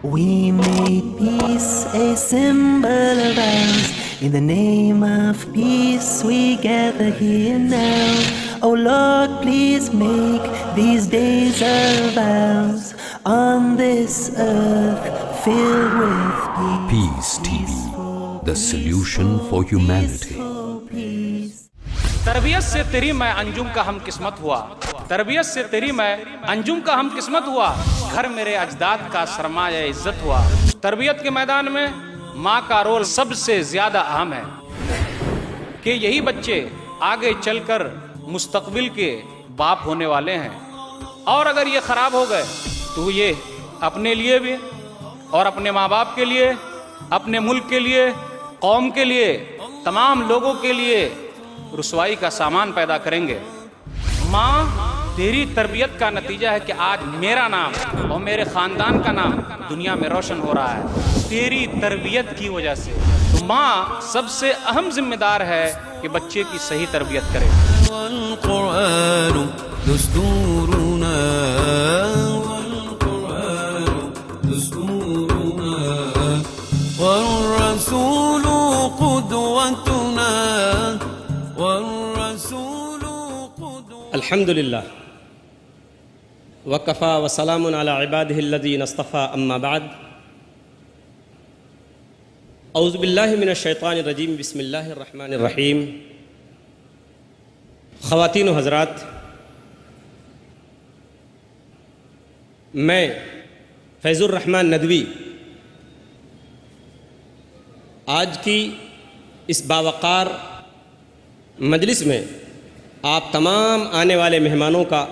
We made peace a symbol of ours. In the name of peace we gather here now. Oh Lord, please make these days of ours on this earth filled with peace. Peace TV, the solution for humanity. تربیت سے تیری میں انجم کا ہم قسمت ہوا، تربیت سے تیری میں انجم کا ہم قسمت ہوا، گھر میرے اجداد کا سرمایہ عزت ہوا۔ تربیت کے میدان میں ماں کا رول سب سے زیادہ اہم ہے کہ یہی بچے آگے چل کر مستقبل کے باپ ہونے والے ہیں، اور اگر یہ خراب ہو گئے تو یہ اپنے لیے بھی اور اپنے ماں باپ کے لیے، اپنے ملک کے لیے، قوم کے لیے، تمام لوگوں کے لیے رسوائی کا سامان پیدا کریں گے۔ ماں، تیری تربیت کا نتیجہ ہے کہ آج میرا نام اور میرے خاندان کا نام دنیا میں روشن ہو رہا ہے، تیری تربیت کی وجہ سے۔ تو ماں سب سے اہم ذمہ دار ہے کہ بچے کی صحیح تربیت کرے۔ والقرآن دستورنا والقرآن دستورنا والرسول قدوتنا والرسول قدوتنا۔ الحمد للہ وکفا وسلام علی عباده الذین اصطفى، اما بعد، اعوذ باللہ من الشیطان الرجیم، بسم اللہ الرحمن الرحیم۔ خواتین و حضرات، میں فیض الرحمن ندوی آج کی اس باوقار مجلس میں آپ تمام آنے والے مہمانوں کا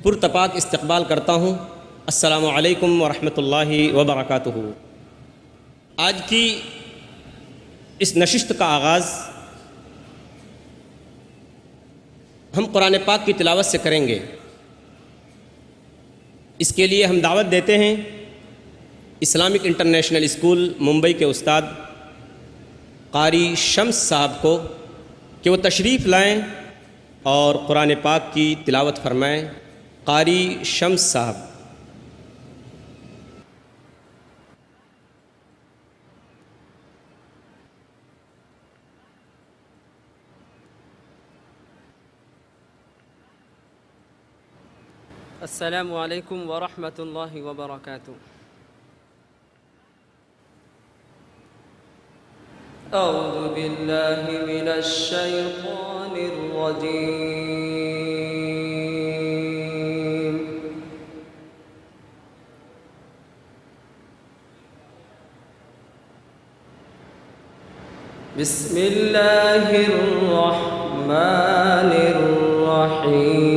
پرتپاک استقبال کرتا ہوں۔ السلام علیکم ورحمۃ اللہ وبرکاتہ۔ آج کی اس نشست کا آغاز ہم قرآن پاک کی تلاوت سے کریں گے۔ اس کے لیے ہم دعوت دیتے ہیں اسلامک انٹرنیشنل اسکول ممبئی کے استاد قاری شمس صاحب کو کہ وہ تشریف لائیں اور قرآن پاک کی تلاوت فرمائیں۔ قاری شمس صاحب۔ السلام علیکم ورحمۃ اللہ وبرکاتہ۔ اعوذ باللہ من الشیطان الرجیم۔ بسم اللہ الرحمن الرحیم۔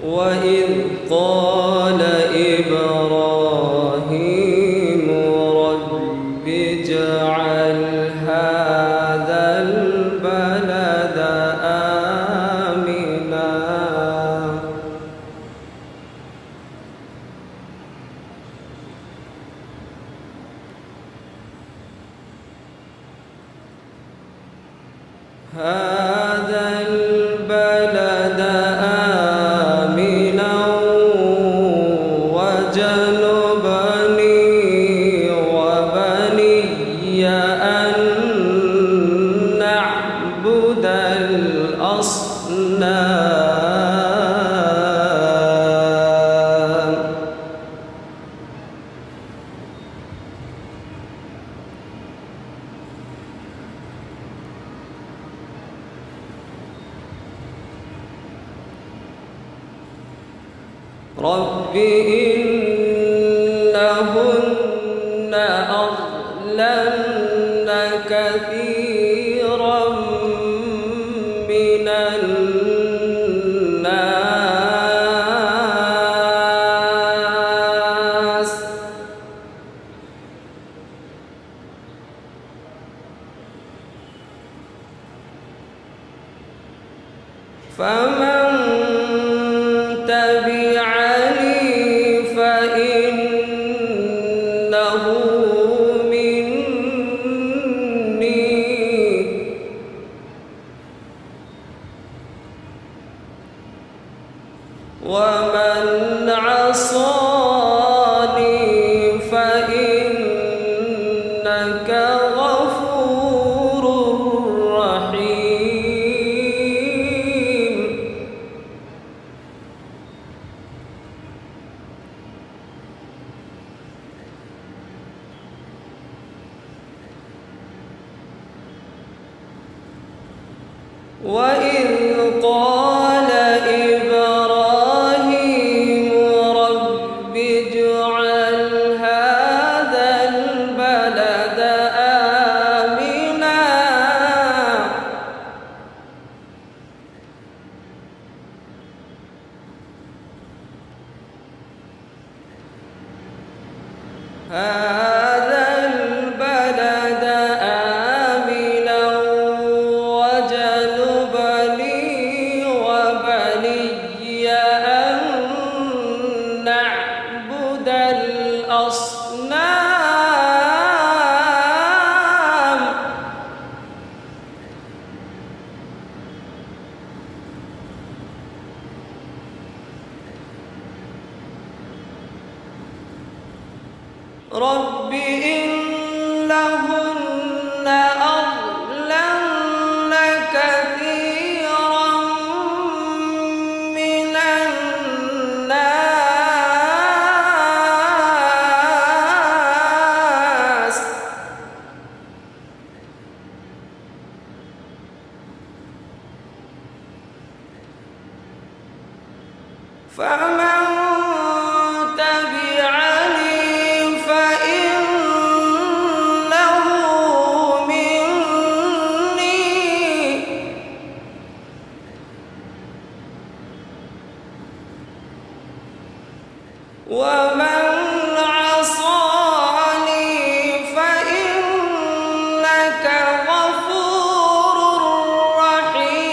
وَإِذْ قَالَ إِبْرَاهِيمُ رَبِّ اجْعَلْ هَٰذَا الْبَلَدَ آمِنًا هَٰذَا الْبَلَدَ رب إنهن أضللن كثيرا من الناس فمن تبعني فإن ومن عصاني فإنك غفور رحيم. وإذ قال إبراهيم رب اجعل هذا البلد آمنا هذا البلد آمنا واجنبني وبني أن نعبد الأصنام. رب إنهن أضللن كثيرا من الناس فمن تبعني فإنه مني ومن عصاني فإنك غفور رحيم.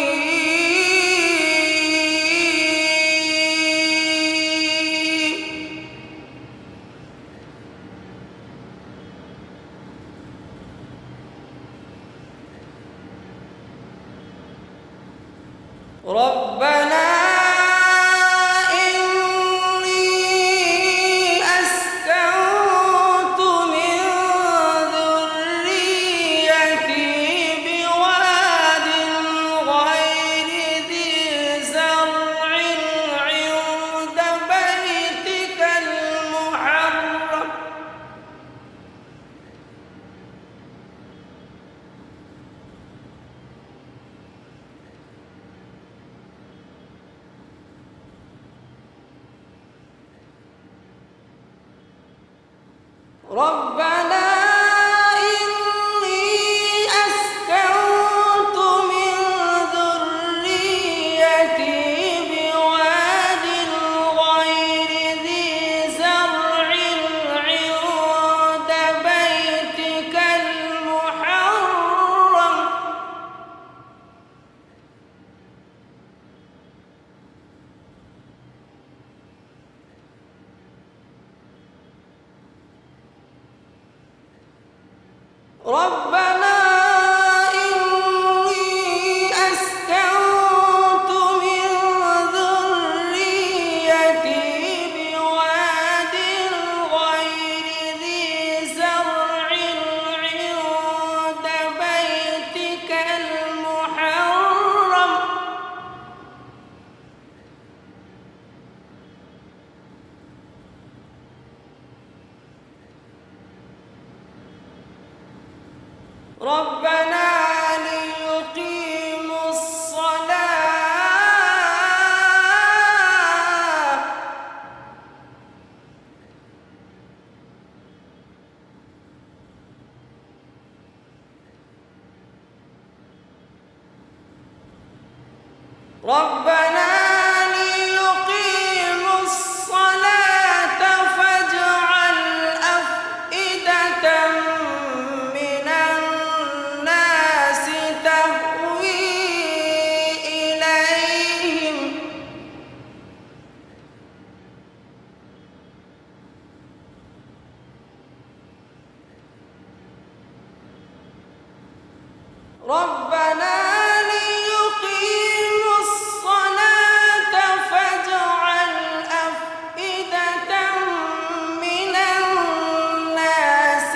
ربنا إني أسكنت من ذريتي بواد غير ذي زرع عند بيتك المحرم ربنا إني أسكنت من ذريتي بواد غير ذي زرع عند بيتك المحرم ربنا إني أسكنت من ذريتي بواد غير ذي زرع عند بيتك المحرم ربنا ليقيموا الصلاة ربنا ليقيموا الصلاة فاجعل أفئدة من الناس تهوي إليهم ربنا ليقيموا الصلاة فاجعل أفئدة من الناس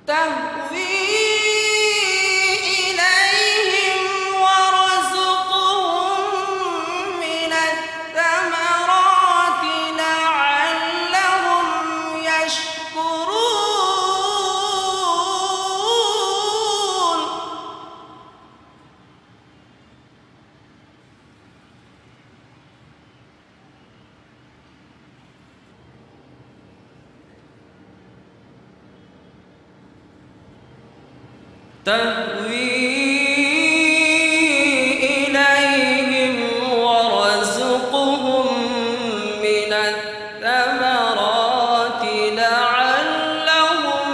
تهوي إليهم وارزقهم من الثمرات لعلهم يشكرون تهوي إليهم وارزقهم من الثمرات لعلهم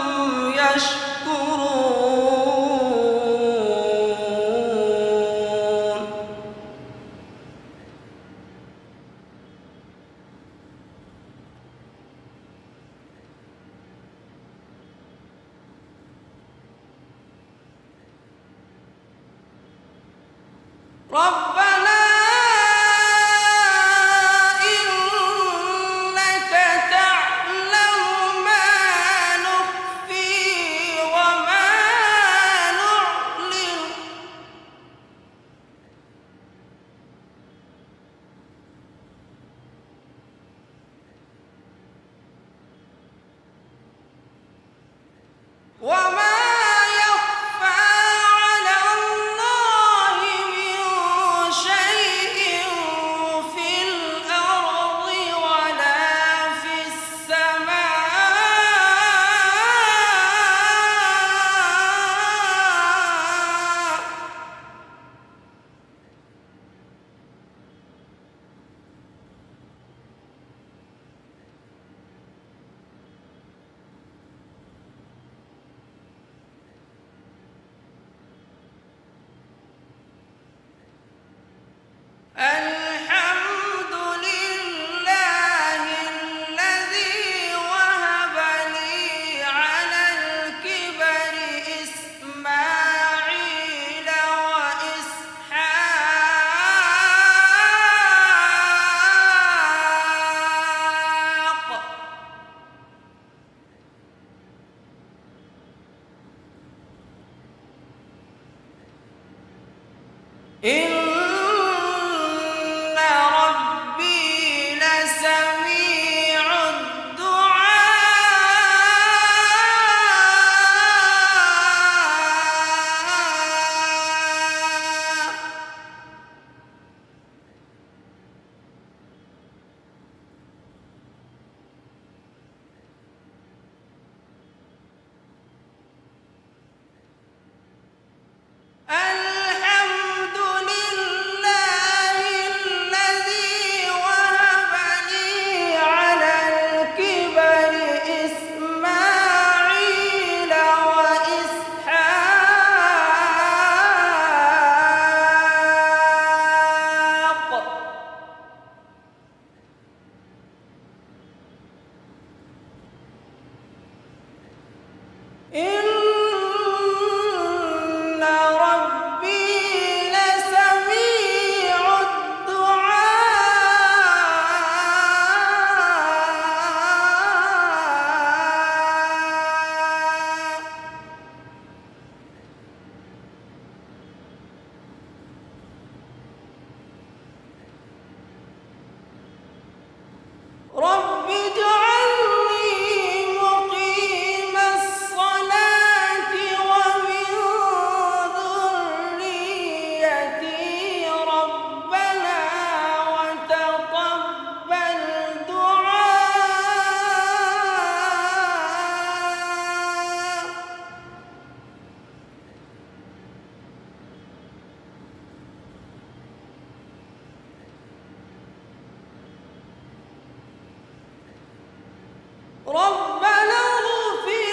يشكرون ربنا إنك تعلم ما نخفي وما نعلن وما يخفى على الله من شيء في الأرض ولا في السماء الحمد لله الذي وهب لي على الكبر إسماعيل وإسحاق إن ربي لسميع الدعاء الحمد لله الذي وهب لي على الكبر إسماعيل وإسحاق إن ربي لسميع الدعاء رب اجعلني مقيم الصلاة ومن ذريتي ربنا وتقبل دعاء ربنا اغفر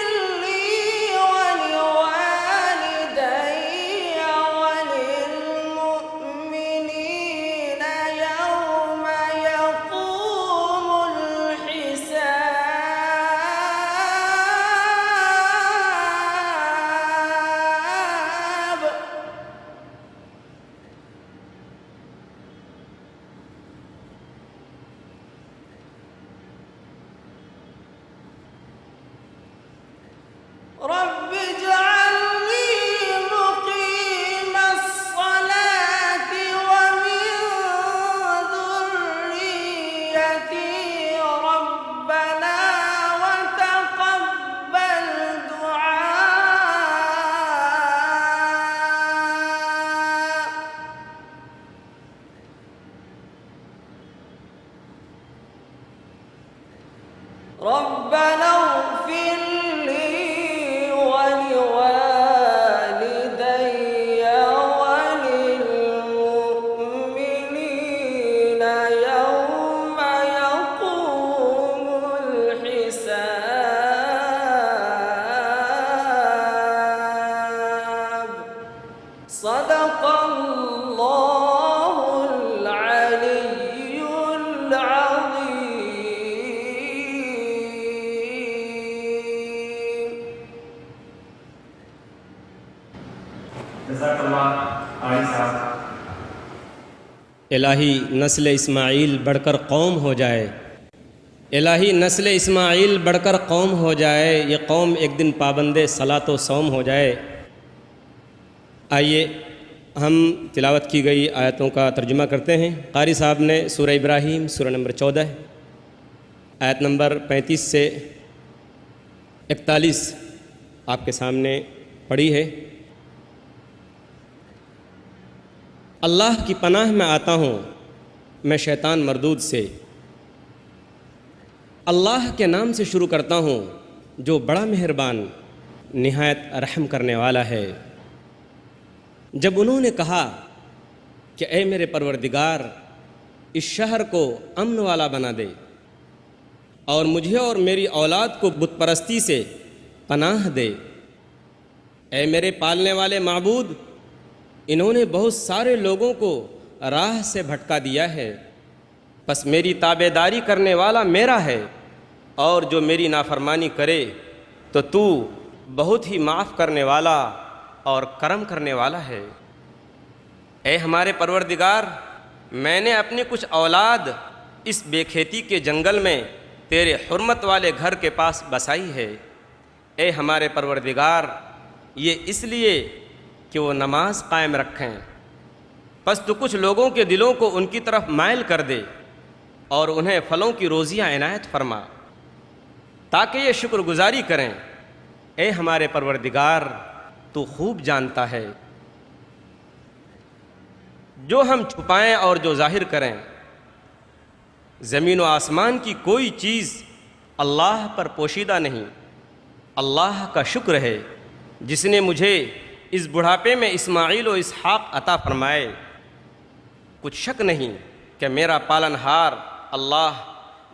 ربنا وتقبل دعاء ربنا اغفر لي ولوالدي وللمؤمنين يوم يقوم الحساب صدق الله العلي العظيم. جزاک اللہ قاری صاحب. الہی نسل اسماعیل بڑھ کر قوم ہو جائے، الہی نسل اسماعیل بڑھ کر قوم ہو جائے، یہ قوم ایک دن پابند صلاۃ و صوم ہو جائے. آئیے ہم تلاوت کی گئی آیتوں کا ترجمہ کرتے ہیں. قاری صاحب نے سورہ ابراہیم سورہ نمبر 14 آیت نمبر 35 سے 41 آپ کے سامنے پڑھی ہے. اللہ کی پناہ میں آتا ہوں میں شیطان مردود سے. اللہ کے نام سے شروع کرتا ہوں جو بڑا مہربان نہایت رحم کرنے والا ہے. جب انہوں نے کہا کہ اے میرے پروردگار اس شہر کو امن والا بنا دے اور مجھے اور میری اولاد کو بت پرستی سے پناہ دے. اے میرے پالنے والے معبود انہوں نے بہت سارے لوگوں کو راہ سے بھٹکا دیا ہے، پس میری تابع داری کرنے والا میرا ہے، اور جو میری نافرمانی کرے تو تو بہت ہی معاف کرنے والا اور کرم کرنے والا ہے. اے ہمارے پروردگار میں نے اپنی کچھ اولاد اس بے کھیتی کے جنگل میں تیرے حرمت والے گھر کے پاس بسائی ہے. اے ہمارے پروردگار یہ اس لیے کہ وہ نماز قائم رکھیں، پس تو کچھ لوگوں کے دلوں کو ان کی طرف مائل کر دے اور انہیں پھلوں کی روزیاں عنایت فرما تاکہ یہ شکر گزاری کریں. اے ہمارے پروردگار تو خوب جانتا ہے جو ہم چھپائیں اور جو ظاہر کریں. زمین و آسمان کی کوئی چیز اللہ پر پوشیدہ نہیں. اللہ کا شکر ہے جس نے مجھے اس بڑھاپے میں اسماعیل و اسحاق عطا فرمائے. کچھ شک نہیں کہ میرا پالن ہار اللہ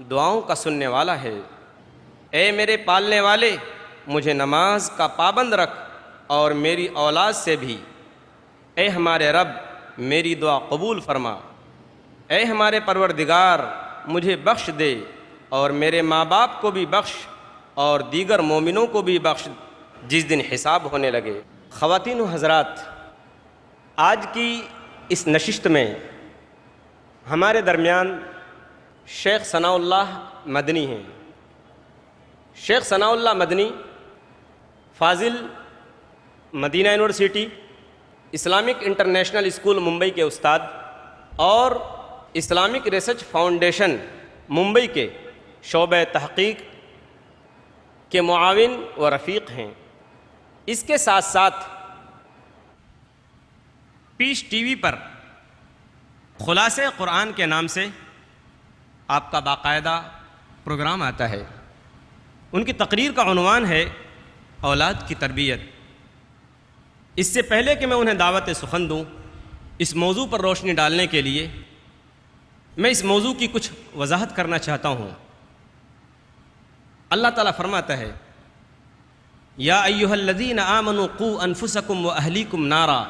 دعاؤں کا سننے والا ہے. اے میرے پالنے والے مجھے نماز کا پابند رکھ اور میری اولاد سے بھی. اے ہمارے رب میری دعا قبول فرما. اے ہمارے پروردگار مجھے بخش دے اور میرے ماں باپ کو بھی بخش اور دیگر مومنوں کو بھی بخش جس دن حساب ہونے لگے. خواتین و حضرات، آج کی اس نشست میں ہمارے درمیان شیخ ثناء اللہ مدنی ہیں. شیخ ثناء اللہ مدنی فاضل Madina University Islamic International School Mumbai کے استاد اور اسلامک ریسرچ فاؤنڈیشن ممبئی کے شعبہ تحقیق کے معاون و رفیق ہیں. اس کے ساتھ ساتھ پیش ٹی وی پر خلاصہ قرآن کے نام سے آپ کا باقاعدہ پروگرام آتا ہے. ان کی تقریر کا عنوان ہے اولاد کی تربیت. اس سے پہلے کہ میں انہیں دعوت سخن دوں اس موضوع پر روشنی ڈالنے کے لیے میں اس موضوع کی کچھ وضاحت کرنا چاہتا ہوں. اللہ تعالیٰ فرماتا ہے یا ایھا الذین آمنوا قوا انفسکم واہلیکم نارا.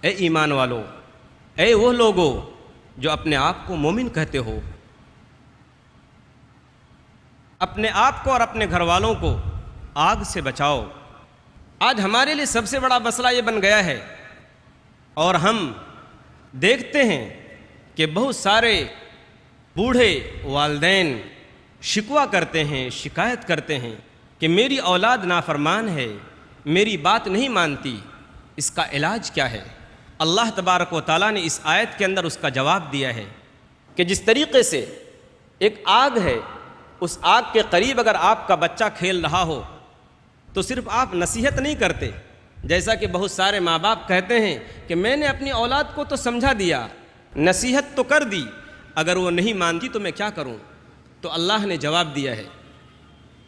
اے ایمان والو، اے وہ لوگو جو اپنے آپ کو مومن کہتے ہو، اپنے آپ کو اور اپنے گھر والوں کو آگ سے بچاؤ. آج ہمارے لیے سب سے بڑا مسئلہ یہ بن گیا ہے اور ہم دیکھتے ہیں کہ بہت سارے بوڑھے والدین شکوہ کرتے ہیں، شکایت کرتے ہیں کہ میری اولاد نافرمان ہے، میری بات نہیں مانتی. اس کا علاج کیا ہے؟ اللہ تبارک و تعالیٰ نے اس آیت کے اندر اس کا جواب دیا ہے کہ جس طریقے سے ایک آگ ہے، اس آگ کے قریب اگر آپ کا بچہ کھیل رہا ہو تو صرف آپ نصیحت نہیں کرتے، جیسا کہ بہت سارے ماں باپ کہتے ہیں کہ میں نے اپنی اولاد کو تو سمجھا دیا، نصیحت تو کر دی، اگر وہ نہیں مانتی تو میں کیا کروں؟ تو اللہ نے جواب دیا ہے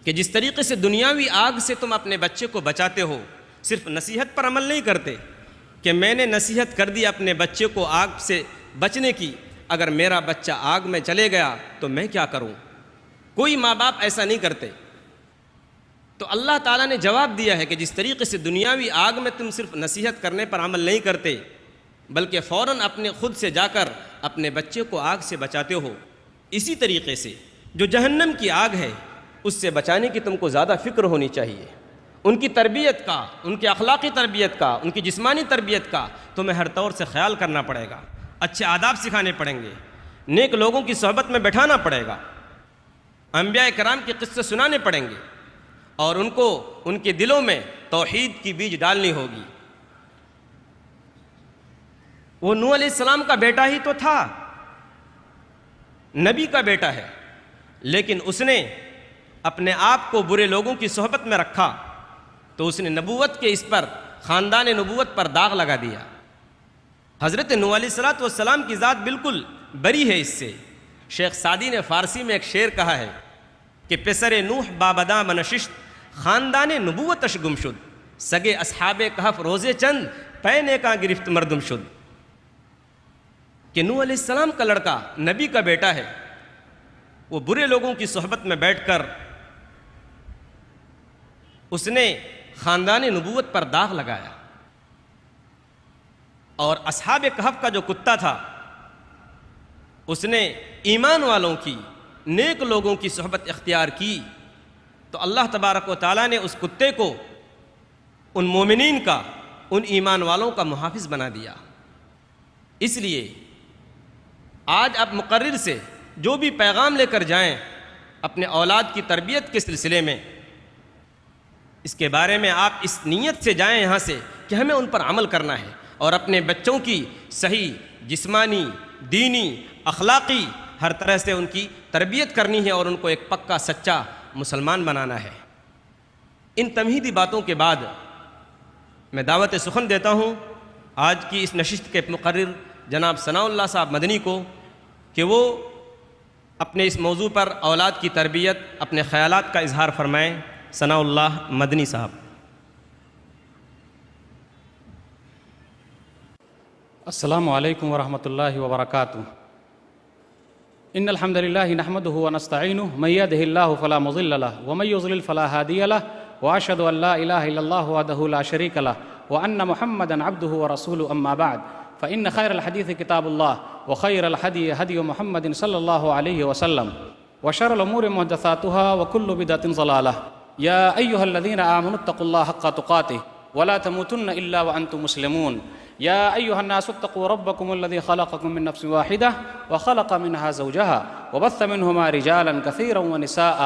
کہ جس طریقے سے دنیاوی آگ سے تم اپنے بچے کو بچاتے ہو، صرف نصیحت پر عمل نہیں کرتے کہ میں نے نصیحت کر دی اپنے بچے کو آگ سے بچنے کی، اگر میرا بچہ آگ میں چلے گیا تو میں کیا کروں؟ کوئی ماں باپ ایسا نہیں کرتے۔ تو اللہ تعالیٰ نے جواب دیا ہے کہ جس طریقے سے دنیاوی آگ میں تم صرف نصیحت کرنے پر عمل نہیں کرتے بلکہ فوراً اپنے خود سے جا کر اپنے بچے کو آگ سے بچاتے ہو، اسی طریقے سے جو جہنم کی آگ ہے اس سے بچانے کی تم کو زیادہ فکر ہونی چاہیے۔ ان کی تربیت کا، ان کی اخلاقی تربیت کا، ان کی جسمانی تربیت کا تمہیں ہر طور سے خیال کرنا پڑے گا، اچھے آداب سکھانے پڑیں گے، نیک لوگوں کی صحبت میں بٹھانا پڑے گا، انبیاء کرام کے قصے سنانے پڑیں گے، اور ان کو ان کے دلوں میں توحید کی بیج ڈالنی ہوگی۔ وہ نوح علیہ السلام کا بیٹا ہی تو تھا، نبی کا بیٹا ہے، لیکن اس نے اپنے آپ کو برے لوگوں کی صحبت میں رکھا تو اس نے نبوت کے اس پر، خاندان نبوت پر داغ لگا دیا۔ حضرت نوح علیہ السلام کی ذات بالکل بری ہے اس سے۔ شیخ سعدی نے فارسی میں ایک شعر کہا ہے کہ پسر نوح بابداں بنششت خاندان نبوتش گم شد، سگے اصحاب کہف روزے چند پینے کا گرفت مردم شد۔ کہ نوح علیہ السلام کا لڑکا نبی کا بیٹا ہے، وہ برے لوگوں کی صحبت میں بیٹھ کر اس نے خاندان نبوت پر داغ لگایا، اور اصحاب کہف کا جو کتا تھا اس نے ایمان والوں کی، نیک لوگوں کی صحبت اختیار کی، تو اللہ تبارک و تعالیٰ نے اس کتے کو ان مومنین کا، ان ایمان والوں کا محافظ بنا دیا۔ اس لیے آج آپ مقرر سے جو بھی پیغام لے کر جائیں اپنے اولاد کی تربیت کے سلسلے میں، اس کے بارے میں آپ اس نیت سے جائیں یہاں سے کہ ہمیں ان پر عمل کرنا ہے اور اپنے بچوں کی صحیح جسمانی، دینی، اخلاقی ہر طرح سے ان کی تربیت کرنی ہے اور ان کو ایک پکا سچا مسلمان بنانا ہے۔ ان تمہیدی باتوں کے بعد میں دعوت سخن دیتا ہوں آج کی اس نشست کے مقرر جناب ثناء اللہ صاحب مدنی کو کہ وہ اپنے اس موضوع پر اولاد کی تربیت، اپنے خیالات کا اظہار فرمائیں۔ ثناء اللہ مدنی صاحب۔ السلام علیکم ورحمۃ اللہ وبرکاتہ۔ ان الحمد للہ نحمده ونستعینه من يهده الله فلا مضل له ومن يضلل فلا هادي له واشهد ان لا اله الا الله وحده لا شريك له وان محمدا عبده ورسوله اما بعد فان خير الحديث كتاب الله وخير الهدي هدي محمد صلى الله عليه وسلم وشر الامور محدثاتها وكل بدعة ضلالة يا ايها الذين امنوا اتقوا الله حق تقاته ولا تموتن الا وانتم مسلمون يا أيها الناس اتقوا ربكم الذي خلقكم من نفس واحدة وخلق منها زوجها وبث منهما رجالا كثيرا ونساء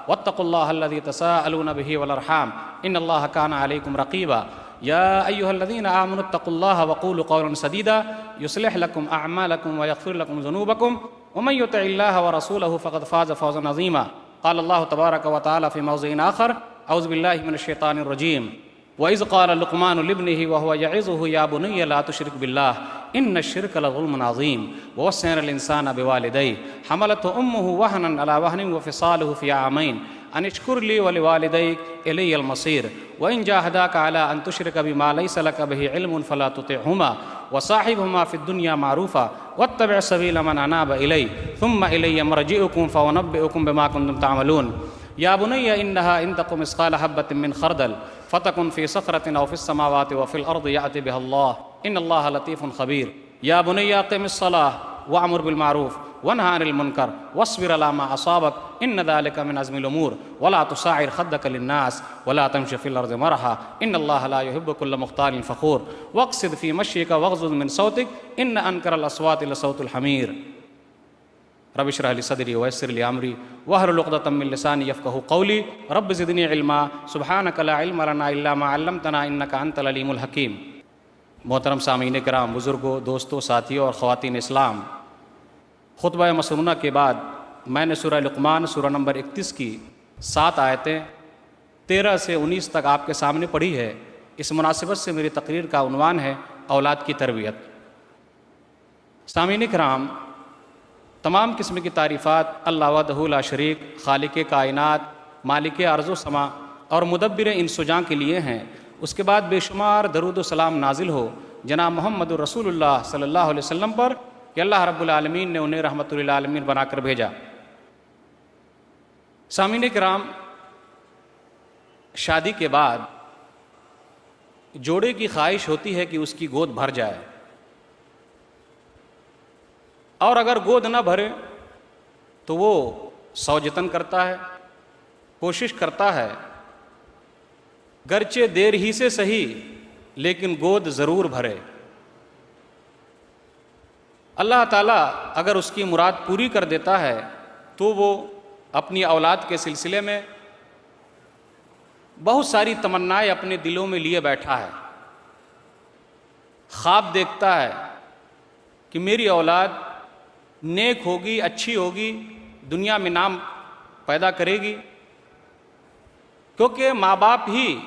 واتقوا الله الذي تساءلون به والأرحام إن الله كان عليكم رقيبا يا أيها الذين آمنوا اتقوا الله وقولوا قولا سديدا يصلح لكم أعمالكم ويغفر لكم ذنوبكم ومن يطع الله ورسوله فقد فاز فوزا عظيما قال الله تبارك وتعالى في موضع آخر أعوذ بالله من الشيطان الرجيم وَإِذْ قَالَ لُقْمَانُ لِابْنِهِ وَهُوَ يَعِظُهُ يَا بُنَيَّ لَا تُشْرِكْ بِاللَّهِ إِنَّ الشِّرْكَ لَظُلْمٌ عَظِيمٌ وَوَصَّيْنَا الْإِنسَانَ بِوَالِدَيْهِ حَمَلَتْهُ أُمُّهُ وَهْنًا عَلَى وَهْنٍ وَفِصَالُهُ فِي عَامَيْنِ أَنِ اشْكُرْ لِي وَلِوَالِدَيْكَ إِلَيَّ الْمَصِيرُ وَإِنْ جَاهَدَاكَ عَلَى أَنْ تُشْرِكَ بِمَا لَيْسَ لَكَ بِهِ عِلْمٌ فَلَا تُطِعْهُمَا وَصَاحِبْهُمَا فِي الدُّنْيَا مَعْرُوفًا وَاتَّبِعْ سَبِيلَ مَنْ أَنَابَ إِلَيَّ ثُمَّ إِلَيَّ مَرْجِعُكُمْ فَأُنَبِّئُكُم بِمَا كُنتُمْ تعملون يا بني إنها إن تك مثقال حبة من خردل فتكن في صخرة أو في السماوات وفي الأرض يأتي بها الله إن الله لطيف خبير يا بني أقم الصلاة وأمر بالمعروف وانهى عن المنكر واصبر على ما أصابك إن ذلك من عزم الأمور ولا تصعر خدك للناس ولا تمشي في الأرض مرحا إن الله لا يحب كل مختال فخور واقصد في مشيك واغضض من صوتك إن أنكر الأصوات لصوت الحمير رب اشرح لي صدري ويسر لي امري واحلل عقدة من لساني يفقهوا قولي رب زدني علما سبحانك لا علم لنا الا ما علمتنا انك انت العليم الحكيم۔ محترم سامعین کرام، بزرگوں، دوستوں، ساتھیوں اور خواتین اسلام، خطبہ مسنونہ کے بعد میں نے سورہ لقمان سورہ نمبر 31 کی 7 آیتیں 13 سے 19 تک آپ کے سامنے پڑھی ہے۔ اس مناسبت سے میری تقریر کا عنوان ہے اولاد کی تربیت۔ سامعین کرام، تمام قسم کی تعریفات اللہ وحدہ لا شریک، خالق کائنات، مالک ارض و سما اور مدبر انس و جاں کے لیے ہیں۔ اس کے بعد بے شمار درود و سلام نازل ہو جناب محمد رسول اللہ صلی اللہ علیہ وسلم پر کہ اللہ رب العالمین نے انہیں رحمت للعالمین بنا کر بھیجا۔ سامعین کرام، شادی کے بعد جوڑے کی خواہش ہوتی ہے کہ اس کی گود بھر جائے، اور اگر گود نہ بھرے تو وہ سوجتن کرتا ہے، کوشش کرتا ہے، گرچہ دیر ہی سے صحیح لیکن گود ضرور بھرے۔ اللہ تعالیٰ اگر اس کی مراد پوری کر دیتا ہے تو وہ اپنی اولاد کے سلسلے میں بہت ساری تمنائیں اپنے دلوں میں لیے بیٹھا ہے، خواب دیکھتا ہے کہ میری اولاد نیک ہوگی، اچھی ہوگی، دنیا میں نام پیدا کرے گی، کیونکہ ماں باپ ہی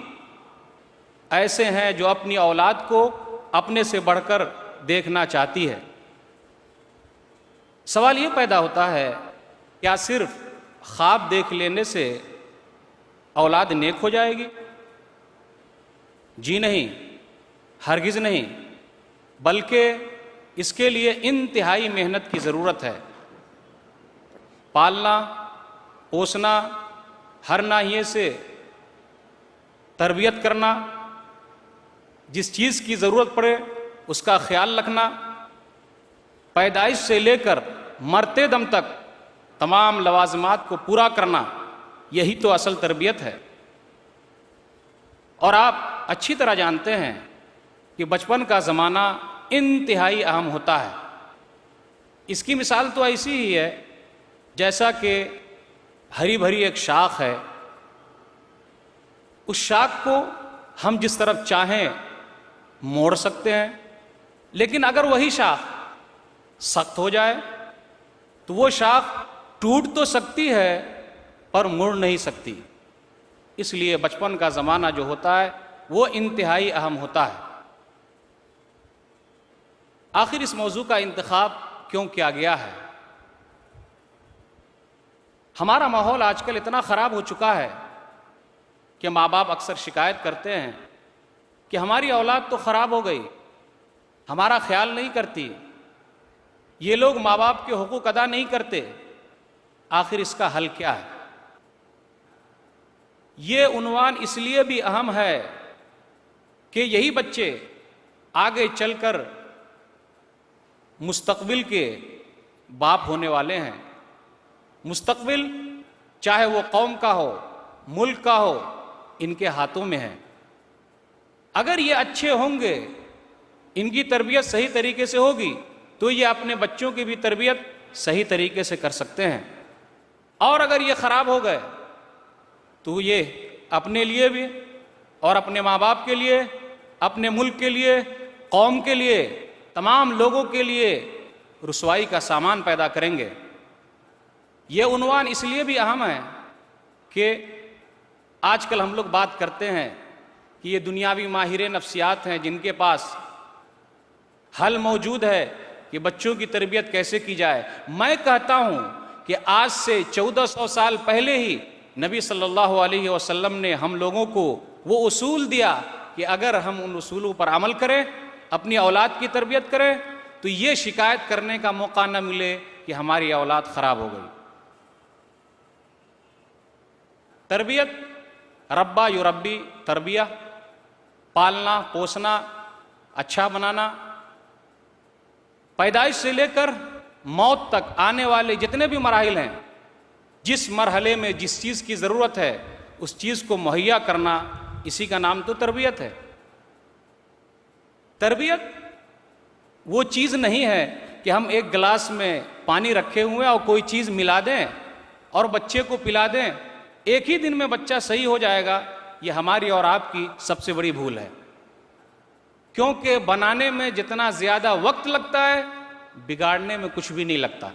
ایسے ہیں جو اپنی اولاد کو اپنے سے بڑھ کر دیکھنا چاہتی ہے۔ سوال یہ پیدا ہوتا ہے، کیا صرف خواب دیکھ لینے سے اولاد نیک ہو جائے گی؟ جی نہیں، ہرگز نہیں، بلکہ اس کے لیے انتہائی محنت کی ضرورت ہے۔ پالنا، پوسنا، ہر ناحیے سے تربیت کرنا، جس چیز کی ضرورت پڑے اس کا خیال رکھنا، پیدائش سے لے کر مرتے دم تک تمام لوازمات کو پورا کرنا، یہی تو اصل تربیت ہے۔ اور آپ اچھی طرح جانتے ہیں کہ بچپن کا زمانہ انتہائی اہم ہوتا ہے۔ اس کی مثال تو ایسی ہی ہے جیسا کہ ہری بھری ایک شاخ ہے، اس شاخ کو ہم جس طرف چاہیں موڑ سکتے ہیں، لیکن اگر وہی شاخ سخت ہو جائے تو وہ شاخ ٹوٹ تو سکتی ہے پر مڑ نہیں سکتی۔ اس لیے بچپن کا زمانہ جو ہوتا ہے وہ انتہائی اہم ہوتا ہے۔ آخر اس موضوع کا انتخاب کیوں کیا گیا ہے؟ ہمارا ماحول آج کل اتنا خراب ہو چکا ہے کہ ماں باپ اکثر شکایت کرتے ہیں کہ ہماری اولاد تو خراب ہو گئی، ہمارا خیال نہیں کرتی، یہ لوگ ماں باپ کے حقوق ادا نہیں کرتے۔ آخر اس کا حل کیا ہے؟ یہ عنوان اس لیے بھی اہم ہے کہ یہی بچے آگے چل کر مستقبل کے باپ ہونے والے ہیں۔ مستقبل چاہے وہ قوم کا ہو، ملک کا ہو، ان کے ہاتھوں میں ہے۔ اگر یہ اچھے ہوں گے، ان کی تربیت صحیح طریقے سے ہوگی تو یہ اپنے بچوں کی بھی تربیت صحیح طریقے سے کر سکتے ہیں، اور اگر یہ خراب ہو گئے تو یہ اپنے لیے بھی اور اپنے ماں باپ کے لیے، اپنے ملک کے لیے، قوم کے لیے، تمام لوگوں کے لیے رسوائی کا سامان پیدا کریں گے۔ یہ عنوان اس لیے بھی اہم ہے کہ آج کل ہم لوگ بات کرتے ہیں کہ یہ دنیاوی ماہر نفسیات ہیں جن کے پاس حل موجود ہے کہ بچوں کی تربیت کیسے کی جائے۔ میں کہتا ہوں کہ آج سے 1400 سال پہلے ہی نبی صلی اللہ علیہ وسلم نے ہم لوگوں کو وہ اصول دیا کہ اگر ہم ان اصولوں پر عمل کریں، اپنی اولاد کی تربیت کریں، تو یہ شکایت کرنے کا موقع نہ ملے کہ ہماری اولاد خراب ہو گئی۔ تربیت، ربا یربی، تربیہ، پالنا، پوسنا، اچھا بنانا، پیدائش سے لے کر موت تک آنے والے جتنے بھی مراحل ہیں، جس مرحلے میں جس چیز کی ضرورت ہے اس چیز کو مہیا کرنا، اسی کا نام تو تربیت ہے۔ تربیت وہ چیز نہیں ہے کہ ہم ایک گلاس میں پانی رکھے ہوئے اور کوئی چیز ملا دیں اور بچے کو پلا دیں، ایک ہی دن میں بچہ صحیح ہو جائے گا۔ یہ ہماری اور آپ کی سب سے بڑی بھول ہے، کیونکہ بنانے میں جتنا زیادہ وقت لگتا ہے بگاڑنے میں کچھ بھی نہیں لگتا۔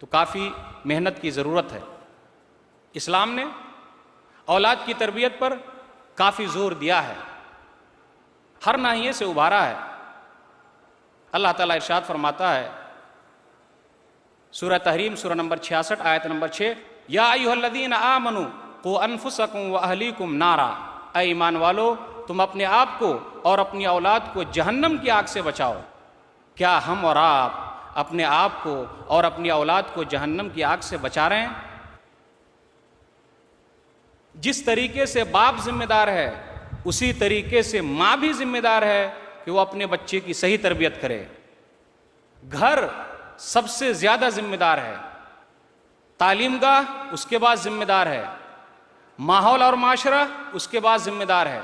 تو کافی محنت کی ضرورت ہے۔ اسلام نے اولاد کی تربیت پر کافی زور دیا ہے، ہر ناحیے سے ابھارا ہے۔ اللہ تعالیٰ ارشاد فرماتا ہے سورہ تحریم سورہ نمبر 66 آیت نمبر 6، یا ایھا الذین آمنوا قوا انفسکم واہلیکم نارا، اے ایمان والو تم اپنے آپ کو اور اپنی اولاد کو جہنم کی آگ سے بچاؤ۔ کیا ہم اور آپ اپنے آپ کو اور اپنی اولاد کو جہنم کی آگ سے بچا رہے ہیں؟ جس طریقے سے باپ ذمہ دار ہے اسی طریقے سے ماں بھی ذمہ دار ہے کہ وہ اپنے بچے کی صحیح تربیت کرے۔ گھر سب سے زیادہ ذمہ دار ہے، تعلیم گاہ اس کے بعد ذمہ دار ہے، ماحول اور معاشرہ اس کے بعد ذمہ دار ہے،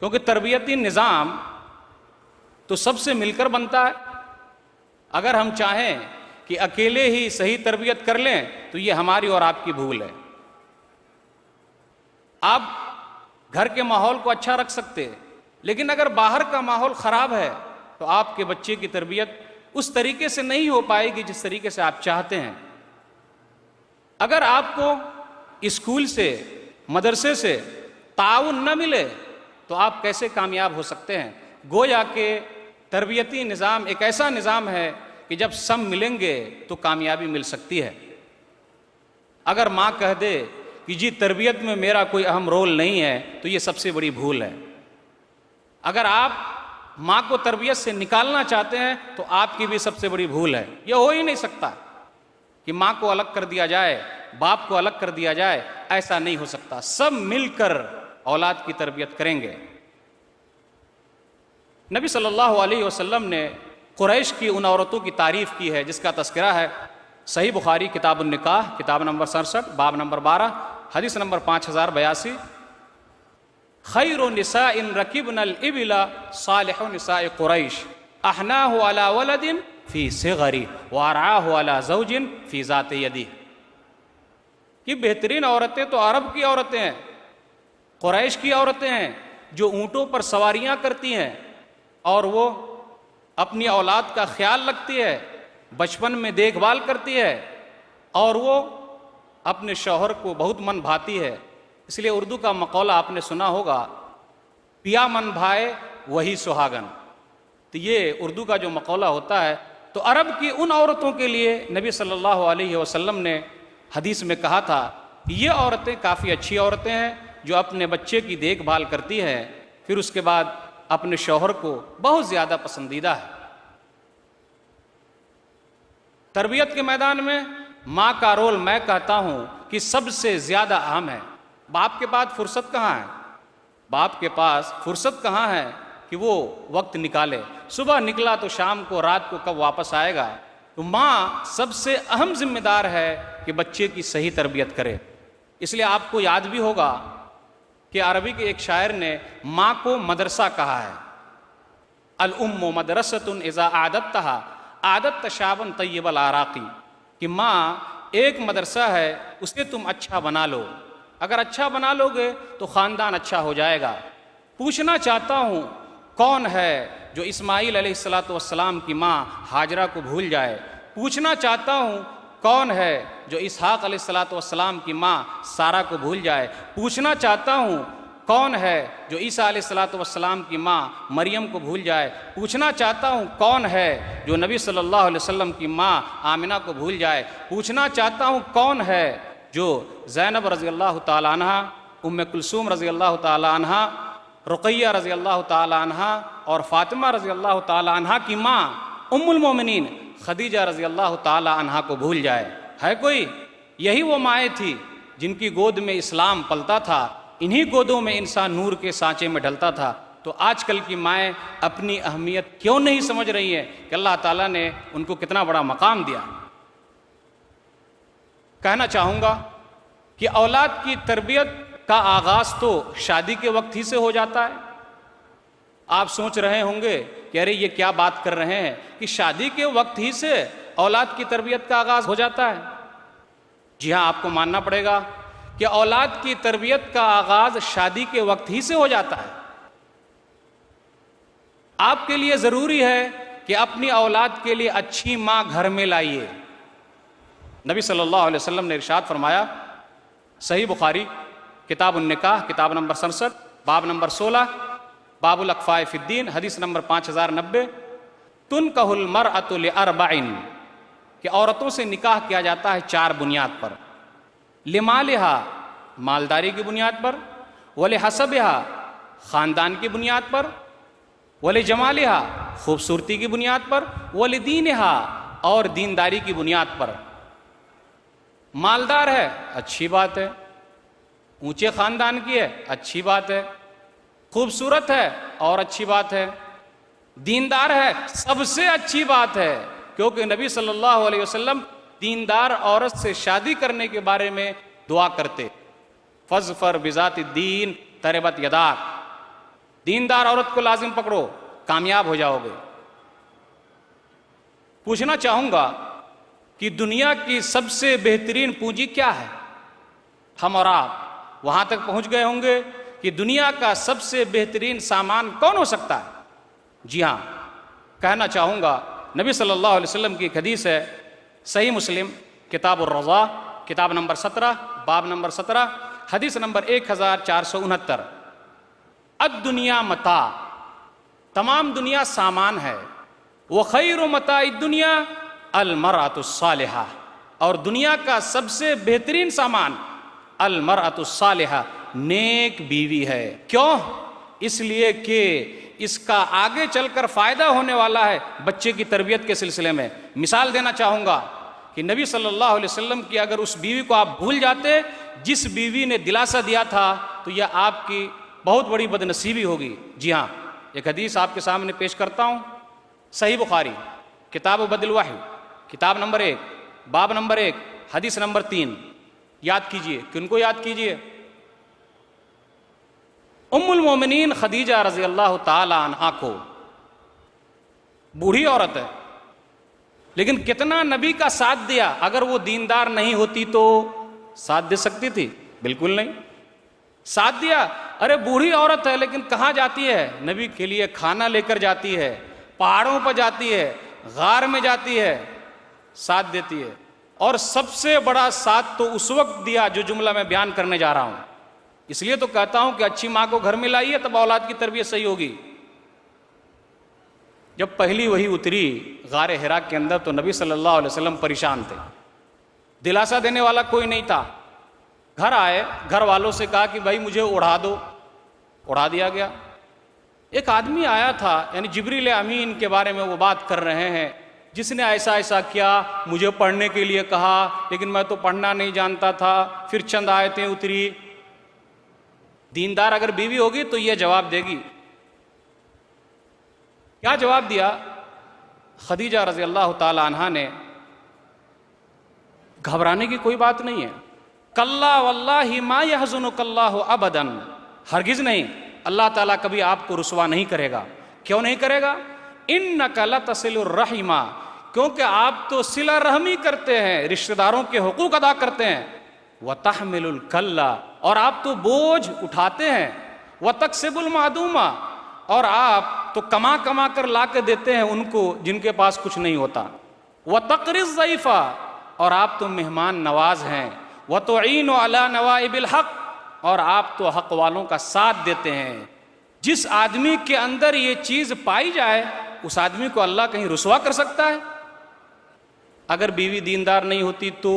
کیونکہ تربیتی نظام تو سب سے مل کر بنتا ہے۔ اگر ہم چاہیں کہ اکیلے ہی صحیح تربیت کر لیں تو یہ ہماری اور آپ کی بھول ہے۔ آپ گھر کے ماحول کو اچھا رکھ سکتے، لیکن اگر باہر کا ماحول خراب ہے تو آپ کے بچے کی تربیت اس طریقے سے نہیں ہو پائے گی جس طریقے سے آپ چاہتے ہیں۔ اگر آپ کو اسکول سے، مدرسے سے تعاون نہ ملے تو آپ کیسے کامیاب ہو سکتے ہیں؟ گویا کہ تربیتی نظام ایک ایسا نظام ہے کہ جب سب ملیں گے تو کامیابی مل سکتی ہے۔ اگر ماں کہہ دے کہ جی تربیت میں میرا کوئی اہم رول نہیں ہے تو یہ سب سے بڑی بھول ہے۔ اگر آپ ماں کو تربیت سے نکالنا چاہتے ہیں تو آپ کی بھی سب سے بڑی بھول ہے۔ یہ ہو ہی نہیں سکتا کہ ماں کو الگ کر دیا جائے، باپ کو الگ کر دیا جائے، ایسا نہیں ہو سکتا۔ سب مل کر اولاد کی تربیت کریں گے۔ نبی صلی اللہ علیہ وسلم نے قریش کی ان عورتوں کی تعریف کی ہے جس کا تذکرہ ہے صحیح بخاری کتاب النکاح کتاب نمبر 67 باب نمبر 12 حدیث نمبر 5082، خیر نساء رکبن الابل صالح نساء قریش احناہ علی ولد فی صغری وارعاہ علی زوج فی ذات یدہ۔ کہ بہترین عورتیں تو عرب کی عورتیں ہیں، قریش کی عورتیں ہیں جو اونٹوں پر سواریاں کرتی ہیں اور وہ اپنی اولاد کا خیال رکھتی ہے، بچپن میں دیکھ بھال کرتی ہے، اور وہ اپنے شوہر کو بہت من بھاتی ہے۔ اس لیے اردو کا مقولہ آپ نے سنا ہوگا، پیا من بھائے وہی سہاگن۔ تو یہ اردو کا جو مقولہ ہوتا ہے، تو عرب کی ان عورتوں کے لیے نبی صلی اللہ علیہ وسلم نے حدیث میں کہا تھا کہ یہ عورتیں کافی اچھی عورتیں ہیں جو اپنے بچے کی دیکھ بھال کرتی ہیں، پھر اس کے بعد اپنے شوہر کو بہت زیادہ پسندیدہ ہے۔ تربیت کے میدان میں ماں کا رول میں کہتا ہوں کہ سب سے زیادہ اہم ہے۔ باپ کے پاس فرصت کہاں ہے؟ باپ کے پاس فرصت کہاں ہے کہ وہ وقت نکالے؟ صبح نکلا تو شام کو، رات کو کب واپس آئے گا؟ تو ماں سب سے اہم ذمہ دار ہے کہ بچے کی صحیح تربیت کرے۔ اس لیے آپ کو یاد بھی ہوگا کہ عربی کے ایک شاعر نے ماں کو مدرسہ کہا ہے، الام مدرسۃ اذا اعددتها اعددت شابا طیب الاراقی، کہ ماں ایک مدرسہ ہے، اسے تم اچھا بنا لو، اگر اچھا بنا لو گے تو خاندان اچھا ہو جائے گا۔ پوچھنا چاہتا ہوں کون ہے جو اسماعیل علیہ السلام کی ماں ہاجرہ کو بھول جائے؟ پوچھنا چاہتا ہوں کون ہے جو اسحاق علیہ السلام کی ماں سارہ کو بھول جائے؟ پوچھنا چاہتا ہوں کون ہے جو عیسیٰ علیہ السلام کی ماں مریم کو بھول جائے؟ پوچھنا چاہتا ہوں کون ہے جو نبی صلی اللہ علیہ وسلم کی ماں آمنہ کو بھول جائے؟ پوچھنا چاہتا ہوں کون ہے جو زینب رضی اللہ تعالی عنہ، ام کلثوم رضی اللہ تعالی عنہ، رقیہ رضی اللہ تعالی عنہ اور فاطمہ رضی اللہ تعالی عنہ کی ماں ام المومنین خدیجہ رضی اللہ تعالی عنہ کو بھول جائے؟ ہے کوئی؟ یہی وہ مائیں تھی جن کی گود میں اسلام پلتا تھا، انہی گودوں میں انسان نور کے سانچے میں ڈھلتا تھا۔ تو آج کل کی مائیں اپنی اہمیت کیوں نہیں سمجھ رہی ہیں کہ اللہ تعالیٰ نے ان کو کتنا بڑا مقام دیا؟ کہنا چاہوں گا کہ اولاد کی تربیت کا آغاز تو شادی کے وقت ہی سے ہو جاتا ہے۔ آپ سوچ رہے ہوں گے کہ ارے یہ کیا بات کر رہے ہیں کہ شادی کے وقت ہی سے اولاد کی تربیت کا آغاز ہو جاتا ہے؟ جی ہاں، آپ کو ماننا پڑے گا کہ اولاد کی تربیت کا آغاز شادی کے وقت ہی سے ہو جاتا ہے۔ آپ کے لیے ضروری ہے کہ اپنی اولاد کے لیے اچھی ماں گھر میں لائیے، نبی صلی اللہ علیہ وسلم نے ارشاد فرمایا، صحیح بخاری کتاب النکاح کتاب نمبر 67 باب نمبر 16 باب الاقفاء فی الدین حدیث نمبر 5090، تنکح المرأۃ لاربع، کہ عورتوں سے نکاح کیا جاتا ہے 4 بنیاد پر، لمالہا مالداری کی بنیاد پر، ولحسبہا خاندان کی بنیاد پر، ولجمالہا خوبصورتی کی بنیاد پر، ولدینہا اور دینداری کی بنیاد پر۔ مالدار ہے اچھی بات ہے، اونچے خاندان کی ہے اچھی بات ہے، خوبصورت ہے اور اچھی بات ہے، دیندار ہے سب سے اچھی بات ہے، کیونکہ نبی صلی اللہ علیہ وسلم دیندار عورت سے شادی کرنے کے بارے میں دعا کرتے، فاظفر بذات الدین تربت یداک، دیندار عورت کو لازم پکڑو کامیاب ہو جاؤ گے۔ پوچھنا چاہوں گا کہ دنیا کی سب سے بہترین پونجی کیا ہے؟ ہم اور آپ وہاں تک پہنچ گئے ہوں گے کہ دنیا کا سب سے بہترین سامان کون ہو سکتا ہے؟ جی ہاں، کہنا چاہوں گا نبی صلی اللہ علیہ وسلم کی ایک حدیث ہے، صحیح مسلم کتاب الرضا کتاب نمبر 17 باب نمبر 17 حدیث نمبر 1469، الدنیا متاع، تمام دنیا سامان ہے، وخیر متاع الدنیا المرأۃ الصالحہ، اور دنیا کا سب سے بہترین سامان المرأۃ الصالحہ نیک بیوی ہے۔ کیوں؟ اس لیے کہ اس کا آگے چل کر فائدہ ہونے والا ہے بچے کی تربیت کے سلسلے میں۔ مثال دینا چاہوں گا کہ نبی صلی اللہ علیہ وسلم کی اگر اس بیوی کو آپ بھول جاتے جس بیوی نے دلاسا دیا تھا تو یہ آپ کی بہت بڑی بد نصیبی ہوگی۔ جی ہاں، ایک حدیث آپ کے سامنے پیش کرتا ہوں، صحیح بخاری کتاب بدء الوحی کتاب نمبر 1 باب نمبر 1 حدیث نمبر 3، یاد کیجئے، کن کو یاد کیجئے؟ ام المومنین خدیجہ رضی اللہ تعالی عنہا کو، بوڑھی عورت ہے لیکن کتنا نبی کا ساتھ دیا۔ اگر وہ دیندار نہیں ہوتی تو ساتھ دے سکتی تھی؟ بالکل نہیں، ساتھ دیا۔ ارے بوڑھی عورت ہے لیکن کہاں جاتی ہے؟ نبی کے لیے کھانا لے کر جاتی ہے، پہاڑوں پر جاتی ہے، غار میں جاتی ہے، ساتھ دیتی ہے۔ اور سب سے بڑا ساتھ تو اس وقت دیا جو جملہ میں بیان کرنے جا رہا ہوں، اس لیے تو کہتا ہوں کہ اچھی ماں کو گھر میں لائیے تب اولاد کی تربیت صحیح ہوگی۔ جب پہلی وحی اتری غار حرا کے اندر تو نبی صلی اللہ علیہ وسلم پریشان تھے، دلاسا دینے والا کوئی نہیں تھا۔ گھر آئے، گھر والوں سے کہا کہ بھائی مجھے اڑا دو، اڑا دیا گیا۔ ایک آدمی آیا تھا، یعنی جبریل امین کے بارے میں وہ بات کر رہے ہیں، جس نے ایسا ایسا کیا، مجھے پڑھنے کے لیے کہا لیکن میں تو پڑھنا نہیں جانتا تھا، پھر چند آیتیں اتری۔ دیندار اگر بیوی ہوگی تو یہ جواب دے گی۔ کیا جواب دیا؟ خدیجہ رضی اللہ تعالی عنہا نے، گھبرانے کی کوئی بات نہیں ہے، کلا واللہ ما یحزنک اللہ ابدا، ہرگز نہیں، اللہ تعالیٰ کبھی آپ کو رسوا نہیں کرے گا۔ کیوں نہیں کرے گا؟ انک لتصل الرحم، کیونکہ آپ تو صلہ رحمی کرتے ہیں، رشتہ داروں کے حقوق ادا کرتے ہیں، وتحمل الکل، اور آپ تو بوجھ اٹھاتے ہیں، وتکسب المعدوم، اور آپ تو کما کما کر لا کے دیتے ہیں ان کو جن کے پاس کچھ نہیں ہوتا، وتقری الضیف، اور آپ تو مہمان نواز ہیں، وتعین علی نوائب الحق، اور آپ تو حق والوں کا ساتھ دیتے ہیں۔ جس آدمی کے اندر یہ چیز پائی جائے اس آدمی کو اللہ کہیں رسوا کر سکتا ہے؟ اگر بیوی دیندار نہیں ہوتی تو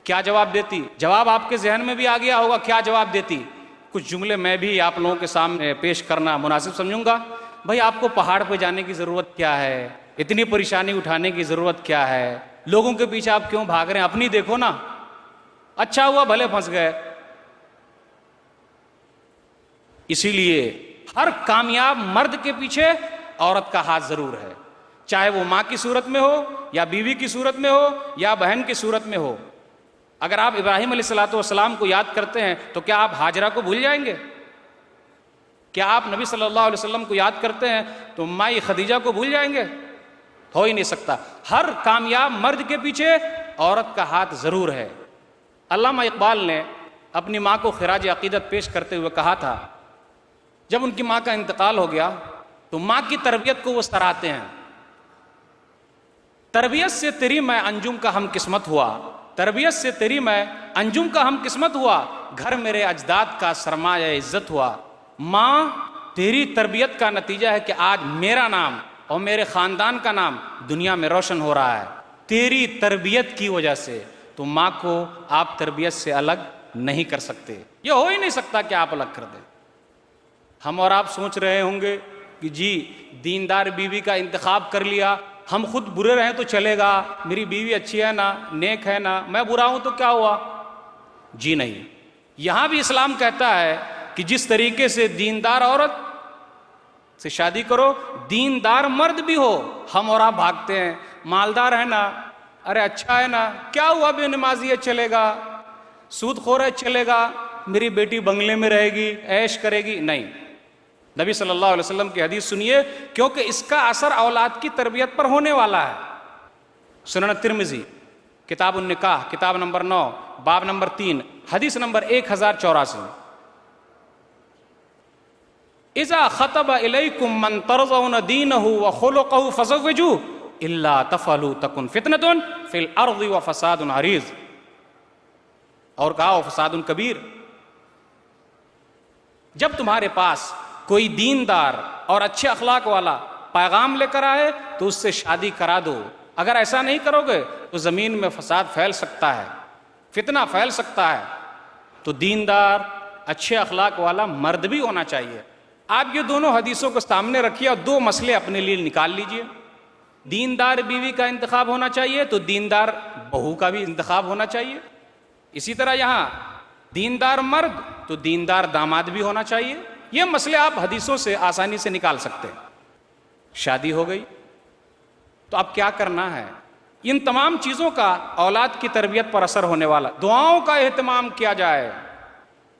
کیا جواب دیتی؟ جواب آپ کے ذہن میں بھی آ گیا ہوگا، کیا جواب دیتی؟ کچھ جملے میں بھی آپ لوگوں کے سامنے پیش کرنا مناسب سمجھوں گا۔ بھائی آپ کو پہاڑ پہ جانے کی ضرورت کیا ہے؟ اتنی پریشانی اٹھانے کی ضرورت کیا ہے؟ لوگوں کے پیچھے آپ کیوں بھاگ رہے ہیں؟ اپنی دیکھو نا، اچھا ہوا بھلے پھنس گئے۔ اسی لیے ہر کامیاب مرد کے پیچھے عورت کا ہاتھ ضرور ہے، چاہے وہ ماں کی صورت میں ہو یا بیوی کی صورت میں ہو یا بہن کی صورت میں ہو۔ اگر آپ ابراہیم علیہ السلام کو یاد کرتے ہیں تو کیا آپ ہاجرہ کو بھول جائیں گے؟ کیا آپ نبی صلی اللہ علیہ وسلم کو یاد کرتے ہیں تو مائی خدیجہ کو بھول جائیں گے؟ ہو ہی نہیں سکتا۔ ہر کامیاب مرد کے پیچھے عورت کا ہاتھ ضرور ہے۔ علامہ اقبال نے اپنی ماں کو خراج عقیدت پیش کرتے ہوئے کہا تھا، جب ان کی ماں کا انتقال ہو گیا تو ماں کی تربیت کو وہ سراہتے ہیں، تربیت سے تیری میں انجم کا ہم قسمت ہوا، تربیت سے تیری میں انجم کا ہم قسمت ہوا، گھر میرے اجداد کا سرمایہ عزت ہوا۔ ماں، تیری تربیت کا نتیجہ ہے کہ آج میرا نام اور میرے خاندان کا نام دنیا میں روشن ہو رہا ہے، تیری تربیت کی وجہ سے۔ تو ماں کو آپ تربیت سے الگ نہیں کر سکتے، یہ ہو ہی نہیں سکتا کہ آپ الگ کر دیں۔ ہم اور آپ سوچ رہے ہوں گے کہ جی دیندار بیوی کا انتخاب کر لیا، ہم خود برے رہیں تو چلے گا، میری بیوی اچھی ہے نا، نیک ہے نا، میں برا ہوں تو کیا ہوا؟ جی نہیں، یہاں بھی اسلام کہتا ہے کہ جس طریقے سے دیندار عورت سے شادی کرو، دیندار مرد بھی ہو۔ ہم اور آپ بھاگتے ہیں، مالدار ہے نا، ارے اچھا ہے نا، کیا ہوا بے نمازی ہے چلے گا، سود خور ہے چلے گا، میری بیٹی بنگلے میں رہے گی، عیش کرے گی، نہیں۔ نبی صلی اللہ علیہ وسلم کی حدیث سنیے، کیونکہ اس کا اثر اولاد کی تربیت پر ہونے والا ہے۔ سنن ترمذی کتاب النکاح کتاب نمبر 9 باب نمبر 3 حدیث نمبر 1084، اذا خطب الیکم من ترضون دینہ وخلقہ فزوجوہ الا تفعلوا تکن فتنۃ فی الارض وفساد عریض، اور کہا فساد کبیر۔ جب تمہارے پاس کوئی دیندار اور اچھے اخلاق والا پیغام لے کر آئے تو اس سے شادی کرا دو، اگر ایسا نہیں کرو گے تو زمین میں فساد پھیل سکتا ہے، فتنہ پھیل سکتا ہے۔ تو دیندار اچھے اخلاق والا مرد بھی ہونا چاہیے۔ آپ یہ دونوں حدیثوں کو سامنے رکھیے اور دو مسئلے اپنے لیے نکال لیجئے۔ دیندار بیوی کا انتخاب ہونا چاہیے تو دیندار بہو کا بھی انتخاب ہونا چاہیے۔ اسی طرح یہاں دیندار مرد تو دیندار داماد بھی ہونا چاہیے۔ یہ مسئلے آپ حدیثوں سے آسانی سے نکال سکتے ہیں۔ شادی ہو گئی تو اب کیا کرنا ہے؟ ان تمام چیزوں کا اولاد کی تربیت پر اثر ہونے والا، دعاؤں کا اہتمام کیا جائے۔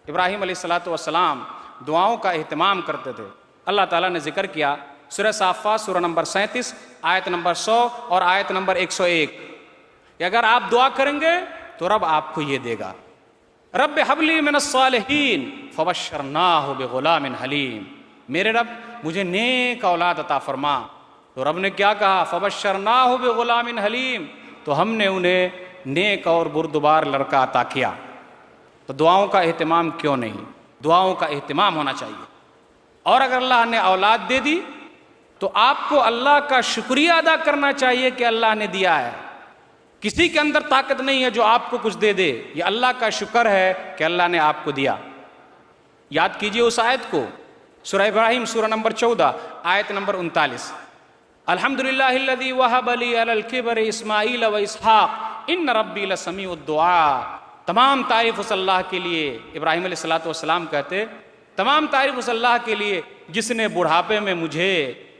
ابراہیم علیہ السلام دعاؤں کا اہتمام کرتے تھے۔ اللہ تعالیٰ نے ذکر کیا سورہ صافات سورہ نمبر 37 آیت نمبر 100 اور آیت نمبر 101 کہ اگر آپ دعا کریں گے تو رب آپ کو یہ دے گا، رب حب لی من الصالحین فبشرناہ بغلام حلیم، میرے رب مجھے نیک اولاد عطا فرما۔ تو رب نے کیا کہا؟ فبشرناہ بغلام حلیم، تو ہم نے انہیں نیک اور بردبار لڑکا عطا کیا۔ تو دعاؤں کا اہتمام کیوں نہیں؟ دعاؤں کا اہتمام ہونا چاہیے۔ اور اگر اللہ نے اولاد دے دی تو آپ کو اللہ کا شکریہ ادا کرنا چاہیے کہ اللہ نے دیا ہے۔ کسی کے اندر طاقت نہیں ہے جو آپ کو کچھ دے دے، یہ اللہ کا شکر ہے کہ اللہ نے آپ کو دیا۔ یاد کیجئے اس آیت کو، سورہ ابراہیم سورہ نمبر 14 آیت نمبر 39، الحمدللہ الذی وہب لی علی الکبر اسماعیل و اسحاق ان ربی لسمیع الدعاء۔ تمام تعریف اس اللہ کے لیے، ابراہیم علیہ السلام کہتے تمام تعریف اس اللہ کے لیے جس نے بڑھاپے میں مجھے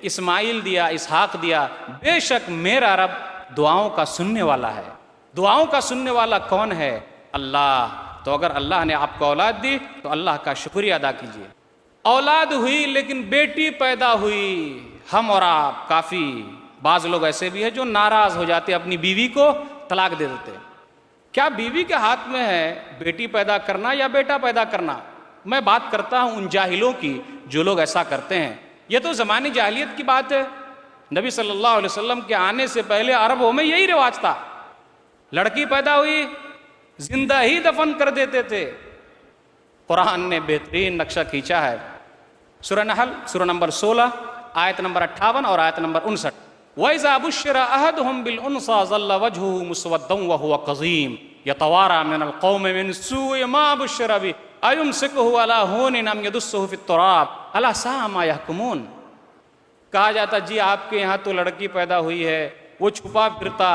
اسماعیل دیا، اسحاق دیا، بے شک میرا رب دعاؤں کا سننے والا ہے۔ دعاؤں کا سننے والا کون ہے؟ اللہ۔ تو اگر اللہ نے آپ کو اولاد دی تو اللہ کا شکریہ ادا کیجیے۔ اولاد ہوئی لیکن بیٹی پیدا ہوئی، ہم اور آپ کافی، بعض لوگ ایسے بھی ہیں جو ناراض ہو جاتے، اپنی بیوی کو طلاق دے دیتے۔ کیا بیوی کے ہاتھ میں ہے بیٹی پیدا کرنا یا بیٹا پیدا کرنا؟ میں بات کرتا ہوں ان جاہلوں کی جو لوگ ایسا کرتے ہیں۔ یہ تو زمانی جاہلیت کی بات ہے۔ نبی صلی اللہ علیہ وسلم کے آنے سے پہلے عربوں میں یہی رواج تھا، لڑکی پیدا ہوئی زندہ ہی دفن کر دیتے تھے۔ قرآن نے بہترین نقشہ کھینچا ہے، سورہ نحل سورہ نمبر 16 آیت نمبر 58 اور آیت نمبر 59، وَإِذَا بُشِّرَ أَحَدُهُمْ بِالْأُنْثَىٰ ظَلَّ وَجْهُهُ مُسْوَدًّا وَهُوَ كَظِيمٌ يَتَوَارَىٰ مِنَ الْقَوْمِ مِنْ سُوءِ مَا بُشِّرَ بِهِ أَيُمْسِكُهُ عَلَىٰ هُونٍ أَمْ يَدُسُّهُ فِي التُّرَابِ أَلَا سَاءَ مَا يَحْكُمُونَ۔ کہا جاتا جی آپ کے یہاں تو لڑکی پیدا ہوئی ہے، وہ چھپا پھرتا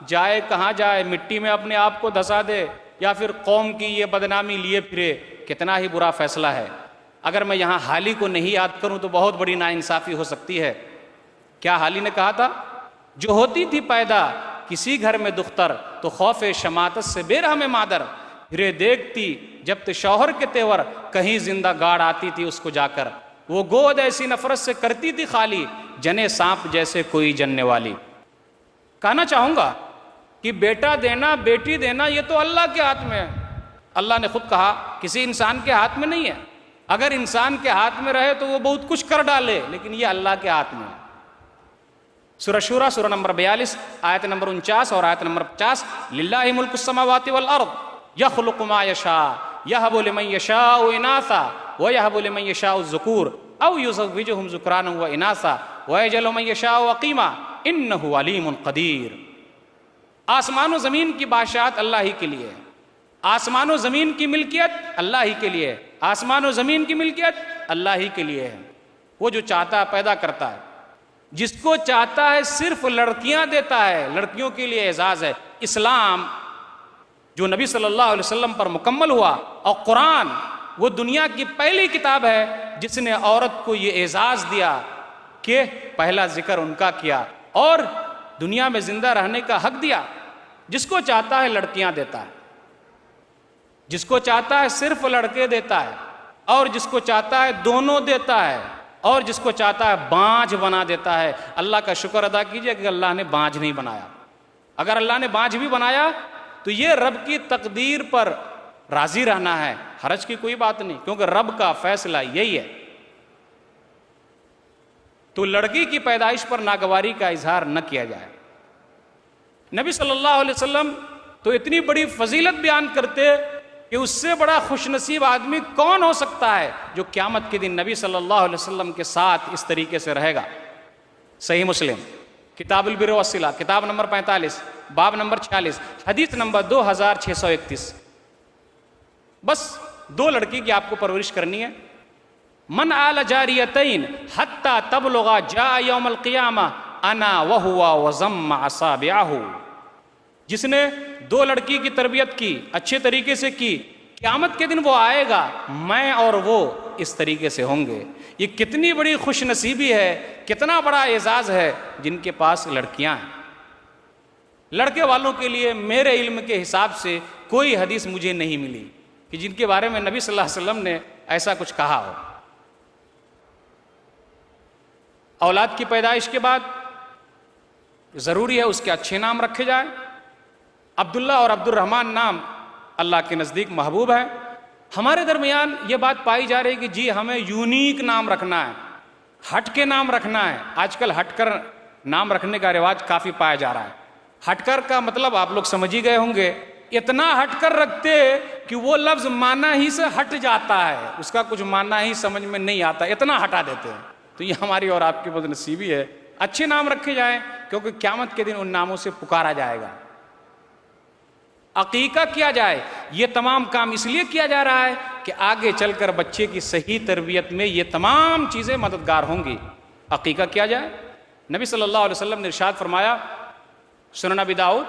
جائے کہاں جائے، مٹی میں اپنے آپ کو دھسا دے یا پھر قوم کی یہ بدنامی لیے پھرے، کتنا ہی برا فیصلہ ہے۔ اگر میں یہاں حالی کو نہیں یاد کروں تو بہت بڑی ناانصافی ہو سکتی ہے۔ کیا حالی نے کہا تھا؟ جو ہوتی تھی پیدا کسی گھر میں دختر تو خوف شماتت سے بے رحم مادر، پھرے دیکھتی جب تے شوہر کے تیور، کہیں زندہ گاڑ آتی تھی اس کو جا کر، وہ گود ایسی نفرت سے کرتی تھی خالی، جنے سانپ جیسے کوئی جننے والی۔ کہنا چاہوں گا کہ بیٹا دینا بیٹی دینا یہ تو اللہ کے ہاتھ میں ہے۔ اللہ نے خود کہا کسی انسان کے ہاتھ میں نہیں ہے، اگر انسان کے ہاتھ میں رہے تو وہ بہت کچھ کر ڈالے، لیکن یہ اللہ کے ہاتھ میں ہے۔ سورہ شورى سورہ نمبر 42 آیت نمبر 49 اور آیت نمبر 50. للہ ملک السماوات والارض یخلق ما یشاء یہب لمن یشاء اناثا ویہب لمن یشاء الذکور او یزوجہم ذکرانا واناثا ویجعل من یشاء عقیما انہ علیم قدیر. آسمان و زمین کی بادشاہت اللہ ہی کے لیے ہے. آسمان و زمین کی ملکیت اللہ ہی کے لیے ہے. آسمان و زمین کی ملکیت اللہ ہی کے لیے ہے. وہ جو چاہتا ہے پیدا کرتا ہے. جس کو چاہتا ہے صرف لڑکیاں دیتا ہے. لڑکیوں کے لیے اعزاز ہے. اسلام جو نبی صلی اللہ علیہ وسلم پر مکمل ہوا، اور قرآن وہ دنیا کی پہلی کتاب ہے جس نے عورت کو یہ اعزاز دیا کہ پہلا ذکر ان کا کیا اور دنیا میں زندہ رہنے کا حق دیا. جس کو چاہتا ہے لڑکیاں دیتا ہے، جس کو چاہتا ہے صرف لڑکے دیتا ہے، اور جس کو چاہتا ہے دونوں دیتا ہے، اور جس کو چاہتا ہے بانجھ بنا دیتا ہے. اللہ کا شکر ادا کیجئے کہ اللہ نے بانجھ نہیں بنایا. اگر اللہ نے بانجھ بھی بنایا تو یہ رب کی تقدیر پر راضی رہنا ہے، حرج کی کوئی بات نہیں، کیونکہ رب کا فیصلہ یہی ہے. تو لڑکی کی پیدائش پر ناگواری کا اظہار نہ کیا جائے. نبی صلی اللہ علیہ وسلم تو اتنی بڑی فضیلت بیان کرتے کہ اس سے بڑا خوش نصیب آدمی کون ہو سکتا ہے جو قیامت کے دن نبی صلی اللہ علیہ وسلم کے ساتھ اس طریقے سے رہے گا. صحیح مسلم کتاب البر والصلہ کتاب نمبر 45 باب نمبر 46 حدیث نمبر 2631. بس 2 لڑکی کی آپ کو پرورش کرنی ہے. من آل جاریتین حتی تبلغ جاء یوم القیامہ انا وہوا وضم اصابعہ. جس نے 2 لڑکی کی تربیت کی، اچھے طریقے سے کی، قیامت کے دن وہ آئے گا، میں اور وہ اس طریقے سے ہوں گے. یہ کتنی بڑی خوش نصیبی ہے، کتنا بڑا اعزاز ہے جن کے پاس لڑکیاں ہیں. لڑکے والوں کے لیے میرے علم کے حساب سے کوئی حدیث مجھے نہیں ملی کہ جن کے بارے میں نبی صلی اللہ علیہ وسلم نے ایسا کچھ کہا ہو. اولاد کی پیدائش کے بعد ضروری ہے اس کے اچھے نام رکھے جائیں. عبداللہ اور عبد الرحمن نام اللہ کے نزدیک محبوب ہے. ہمارے درمیان یہ بات پائی جا رہی ہے کہ جی ہمیں یونیک نام رکھنا ہے، ہٹ کے نام رکھنا ہے. آج کل ہٹ کر نام رکھنے کا رواج کافی پایا جا رہا ہے. ہٹ کر کا مطلب آپ لوگ سمجھ ہی گئے ہوں گے، اتنا ہٹ کر رکھتے کہ وہ لفظ معنی ہی سے ہٹ جاتا ہے، اس کا کچھ معنی ہی سمجھ میں نہیں آتا، اتنا ہٹا دیتے ہیں. تو یہ ہماری اور آپ کی بد نصیبی ہے. اچھے نام رکھے جائیں کیونکہ قیامت کے دن ان ناموں سے پکارا جائے گا. عقیقہ کیا جائے. یہ تمام کام اس لیے کیا جا رہا ہے کہ آگے چل کر بچے کی صحیح تربیت میں یہ تمام چیزیں مددگار ہوں گی. عقیقہ کیا جائے. نبی صلی اللہ علیہ وسلم نے ارشاد فرمایا، سنن ابی داؤد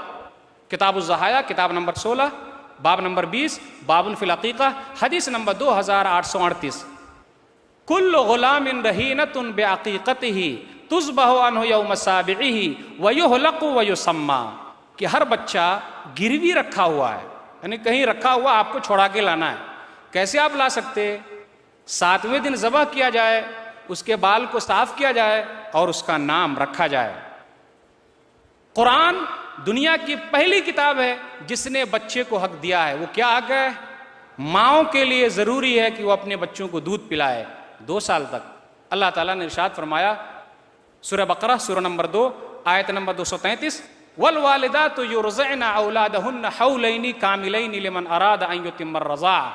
کتاب الضحایا کتاب نمبر 16 باب نمبر 20 باب فی العقیقہ حدیث نمبر 2838. کل غلام رہینۃ بعقیقتہ تذبح عنہ یوم سابعہ ویحلق ویسمى. کہ ہر بچہ گروی رکھا ہوا ہے، یعنی کہیں رکھا ہوا آپ کو چھوڑا کے لانا ہے. کیسے آپ لا سکتے؟ 7ویں دن ذبح کیا جائے، اس کے بال کو صاف کیا جائے اور اس کا نام رکھا جائے. قرآن دنیا کی پہلی کتاب ہے جس نے بچے کو حق دیا ہے. وہ کیا حق ہے؟ ماؤں کے لیے ضروری ہے کہ وہ اپنے بچوں کو دودھ پلائے 2 سال تک. اللہ تعالیٰ نے ارشاد فرمایا سورہ بقرہ سورہ نمبر 2 آیت نمبر 233 والوالدات یرضعن اولادہن حولین کاملین لمن اراد ان یتم الرضاعہ.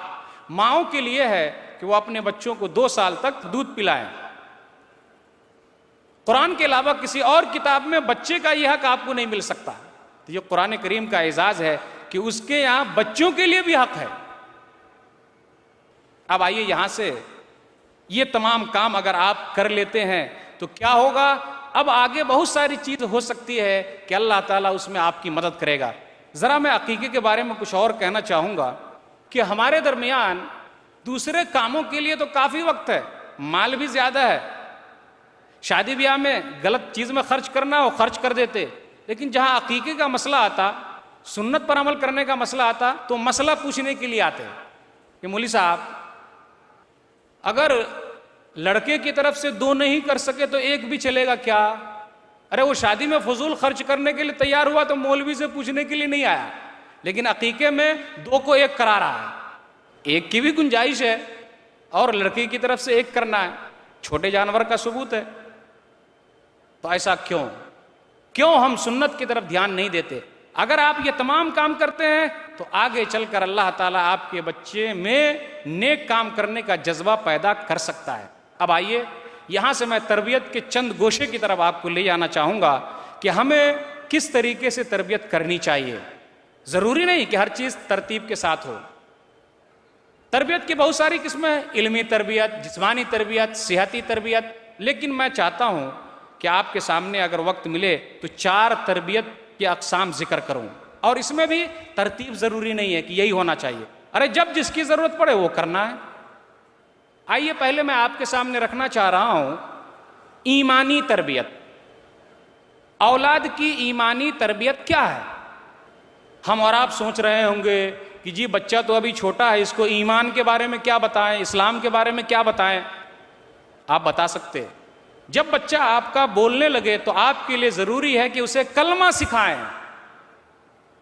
ماؤں کے لیے ہے کہ وہ اپنے بچوں کو 2 سال تک دودھ پلائیں. قرآن کے علاوہ کسی اور کتاب میں بچے کا یہ حق آپ کو نہیں مل سکتا. تو یہ قرآن کریم کا اعزاز ہے کہ اس کے یہاں بچوں کے لیے بھی حق ہے. اب آئیے یہاں سے یہ تمام کام اگر آپ کر لیتے ہیں تو کیا ہوگا؟ اب آگے بہت ساری چیز ہو سکتی ہے کہ اللہ تعالیٰ اس میں آپ کی مدد کرے گا. ذرا میں عقیقے کے بارے میں کچھ اور کہنا چاہوں گا کہ ہمارے درمیان دوسرے کاموں کے لیے تو کافی وقت ہے، مال بھی زیادہ ہے. شادی بیاہ میں غلط چیز میں خرچ کرنا ہو خرچ کر دیتے، لیکن جہاں عقیقے کا مسئلہ آتا، سنت پر عمل کرنے کا مسئلہ آتا تو مسئلہ پوچھنے کے لیے آتے کہ مولوی صاحب اگر لڑکے کی طرف سے 2 نہیں کر سکے تو 1 بھی چلے گا کیا؟ ارے وہ شادی میں فضول خرچ کرنے کے لیے تیار ہوا تو مولوی سے پوچھنے کے لیے نہیں آیا، لیکن عقیقے میں 2 کو 1 کرا رہا ہے. 1 کی بھی گنجائش ہے اور لڑکی کی طرف سے 1 کرنا ہے. چھوٹے جانور کا ثبوت ہے. تو ایسا کیوں؟ کیوں ہم سنت کی طرف دھیان نہیں دیتے؟ اگر آپ یہ تمام کام کرتے ہیں تو آگے چل کر اللہ تعالیٰ آپ کے بچے میں نیک کام کرنے کا جذبہ پیدا کر سکتا ہے۔ اب آئیے یہاں سے میں تربیت کے چند گوشے کی طرف آپ کو لے جانا چاہوں گا کہ ہمیں کس طریقے سے تربیت کرنی چاہیے۔ ضروری نہیں کہ ہر چیز ترتیب کے ساتھ ہو۔ تربیت کی بہت ساری قسمیں ہیں، علمی تربیت، جسمانی تربیت، صحتی تربیت، لیکن میں چاہتا ہوں کہ آپ کے سامنے اگر وقت ملے تو 4 تربیت کی اقسام ذکر کروں، اور اس میں بھی ترتیب ضروری نہیں ہے کہ یہی ہونا چاہیے، ارے جب جس کی ضرورت پڑے وہ کرنا ہے۔ آئیے پہلے میں آپ کے سامنے رکھنا چاہ رہا ہوں ایمانی تربیت۔ اولاد کی ایمانی تربیت کیا ہے؟ ہم اور آپ سوچ رہے ہوں گے کہ جی بچہ تو ابھی چھوٹا ہے، اس کو ایمان کے بارے میں کیا بتائیں، اسلام کے بارے میں کیا بتائیں؟ آپ بتا سکتے۔ جب بچہ آپ کا بولنے لگے تو آپ کے لیے ضروری ہے کہ اسے کلمہ سکھائیں۔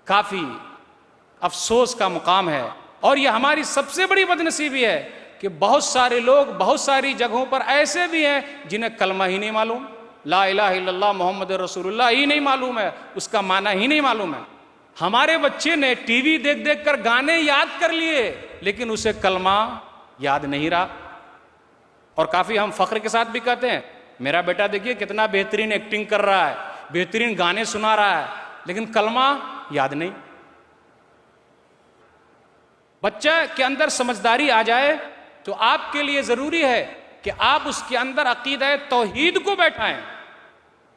کافی افسوس کا مقام ہے، اور یہ ہماری سب سے بڑی بدنصیبی ہے کہ بہت سارے لوگ بہت ساری جگہوں پر ایسے بھی ہیں جنہیں کلمہ ہی نہیں معلوم، لا الہ الا اللہ محمد رسول اللہ ہی نہیں معلوم ہے، اس کا معنی ہی نہیں معلوم ہے۔ ہمارے بچے نے ٹی وی دیکھ دیکھ کر گانے یاد کر لیے لیکن اسے کلمہ یاد نہیں رہا۔ اور کافی ہم فخر کے ساتھ بھی کہتے ہیں میرا بیٹا دیکھیے کتنا بہترین ایکٹنگ کر رہا ہے، بہترین گانے سنا رہا ہے، لیکن کلمہ یاد نہیں۔ بچہ کے اندر سمجھداری آ جائے تو آپ کے لیے ضروری ہے کہ آپ اس کے اندر عقیدہ توحید کو بیٹھائیں۔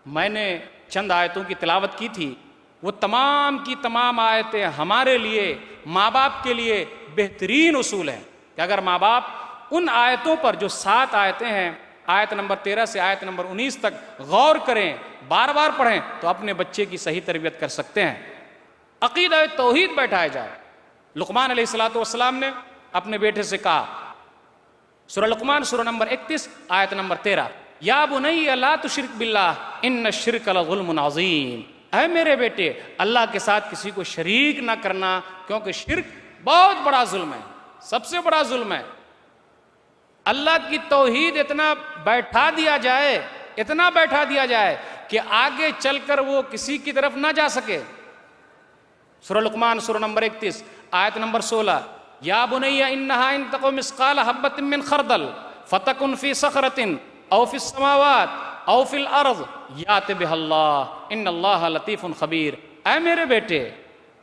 میں نے چند آیتوں کی تلاوت کی تھی، وہ تمام کی تمام آیتیں ہمارے لیے، ماں باپ کے لیے بہترین اصول ہیں کہ اگر ماں باپ ان آیتوں پر جو 7 آیتیں ہیں، آیت نمبر 13 سے آیت نمبر 19 تک غور کریں، بار بار پڑھیں، تو اپنے بچے کی صحیح تربیت کر سکتے ہیں۔ عقیدہ توحید بیٹھایا جائے۔ لقمان علیہ السلام نے اپنے بیٹے سے کہا، سورہ لقمان سورہ نمبر 31 آیت نمبر 13، یا بنی لا تشرک باللہ ان الشرک لظلم عظیم، اے میرے بیٹے اللہ کے ساتھ کسی کو شریک نہ کرنا، کیونکہ شرک بہت بڑا ظلم ہے، سب سے بڑا ظلم ہے۔ اللہ کی توحید اتنا بیٹھا دیا جائے، اتنا بیٹھا دیا جائے کہ آگے چل کر وہ کسی کی طرف نہ جا سکے۔ سورہ لقمان سورہ نمبر 31 آیت نمبر 16، یا بنی انہا ان تک مثقال حبۃ من خردل فتکن فی صخرۃ او فی السماوات او فی الارض یات بہ اللہ ان اللہ لطیف خبیر، اے میرے بیٹے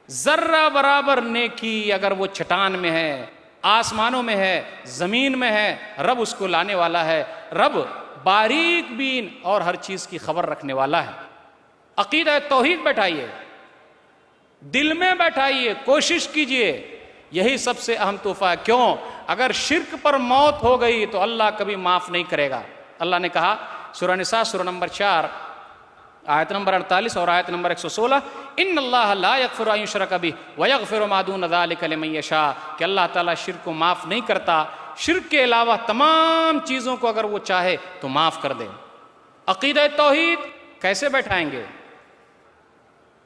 ذرہ برابر نیکی اگر وہ چٹان میں ہے، آسمانوں میں ہے، زمین میں ہے، رب اس کو لانے والا ہے۔ رب باریک بین اور ہر چیز کی خبر رکھنے والا ہے۔ عقیدہ توحید بیٹھائیے، دل میں بیٹھائیے، کوشش کیجئے، یہی سب سے اہم تحفہ ہے۔ کیوں؟ اگر شرک پر موت ہو گئی تو اللہ کبھی معاف نہیں کرے گا۔ اللہ نے کہا سورہ نساء سورہ نمبر 4 آیت نمبر 48 اور آیت نمبر 116، ان اللہ لا یغفر ان یشرک بہ ویغفر ما دون ذلک لمن یشاء، کہ اللہ تعالیٰ شرک کو معاف نہیں کرتا، شرک کے علاوہ تمام چیزوں کو اگر وہ چاہے تو معاف کر دے۔ عقیدہ توحید کیسے بیٹھائیں گے؟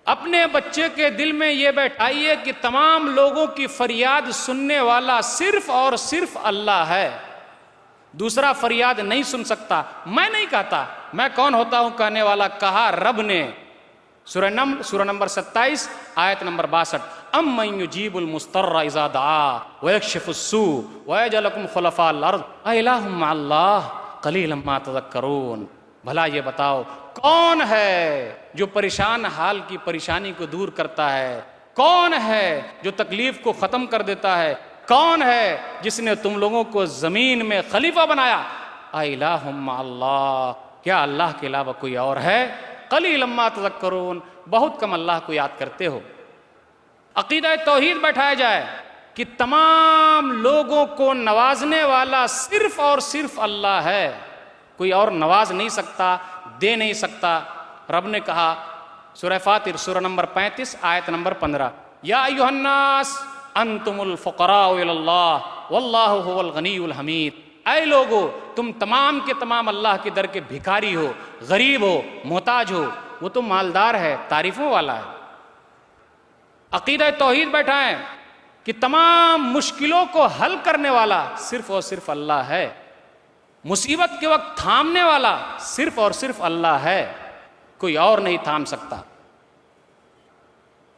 اپنے بچے کے دل میں یہ بیٹھائیے کہ تمام لوگوں کی فریاد سننے والا صرف اور صرف اللہ ہے، دوسرا فریاد نہیں سن سکتا۔ میں نہیں کہتا، میں کون ہوتا ہوں کہنے والا، کہا رب نے۔ سورہ نمل سورہ نمبر 27 آیت نمبر 62، امن یجیب المضطر اذا دعا ویکشف السوء ویجعلکم خلفاء الارض االہ مع اللہ قلیلا ما تذکرون، بھلا یہ بتاؤ کون ہے جو پریشان حال کی پریشانی کو دور کرتا ہے؟ کون ہے جو تکلیف کو ختم کر دیتا ہے؟ کون ہے جس نے تم لوگوں کو زمین میں خلیفہ بنایا؟ اِلٰہٌ مع اللہ، کیا اللہ کے علاوہ کوئی اور ہے؟ قلیلا ما تذکرون، بہت کم اللہ کو یاد کرتے ہو۔ عقیدہ توحید بیٹھایا جائے کہ تمام لوگوں کو نوازنے والا صرف اور صرف اللہ ہے، کوئی اور نواز نہیں سکتا، دے نہیں سکتا۔ رب نے کہا سورہ فاطر سورہ نمبر 35 آیت نمبر 15، یا ایھا الناس انتم الفقراء الی اللہ واللہ هو الغنی الحمید، اے لوگو تم تمام کے تمام اللہ کے در کے بھکاری ہو، غریب ہو، محتاج ہو، وہ تو مالدار ہے، تعریفوں والا ہے۔ عقیدہ توحید بیٹھائیں کہ تمام مشکلوں کو حل کرنے والا صرف اور صرف اللہ ہے، مصیبت کے وقت تھامنے والا صرف اور صرف اللہ ہے۔ کوئی اور نہیں تھام سکتا۔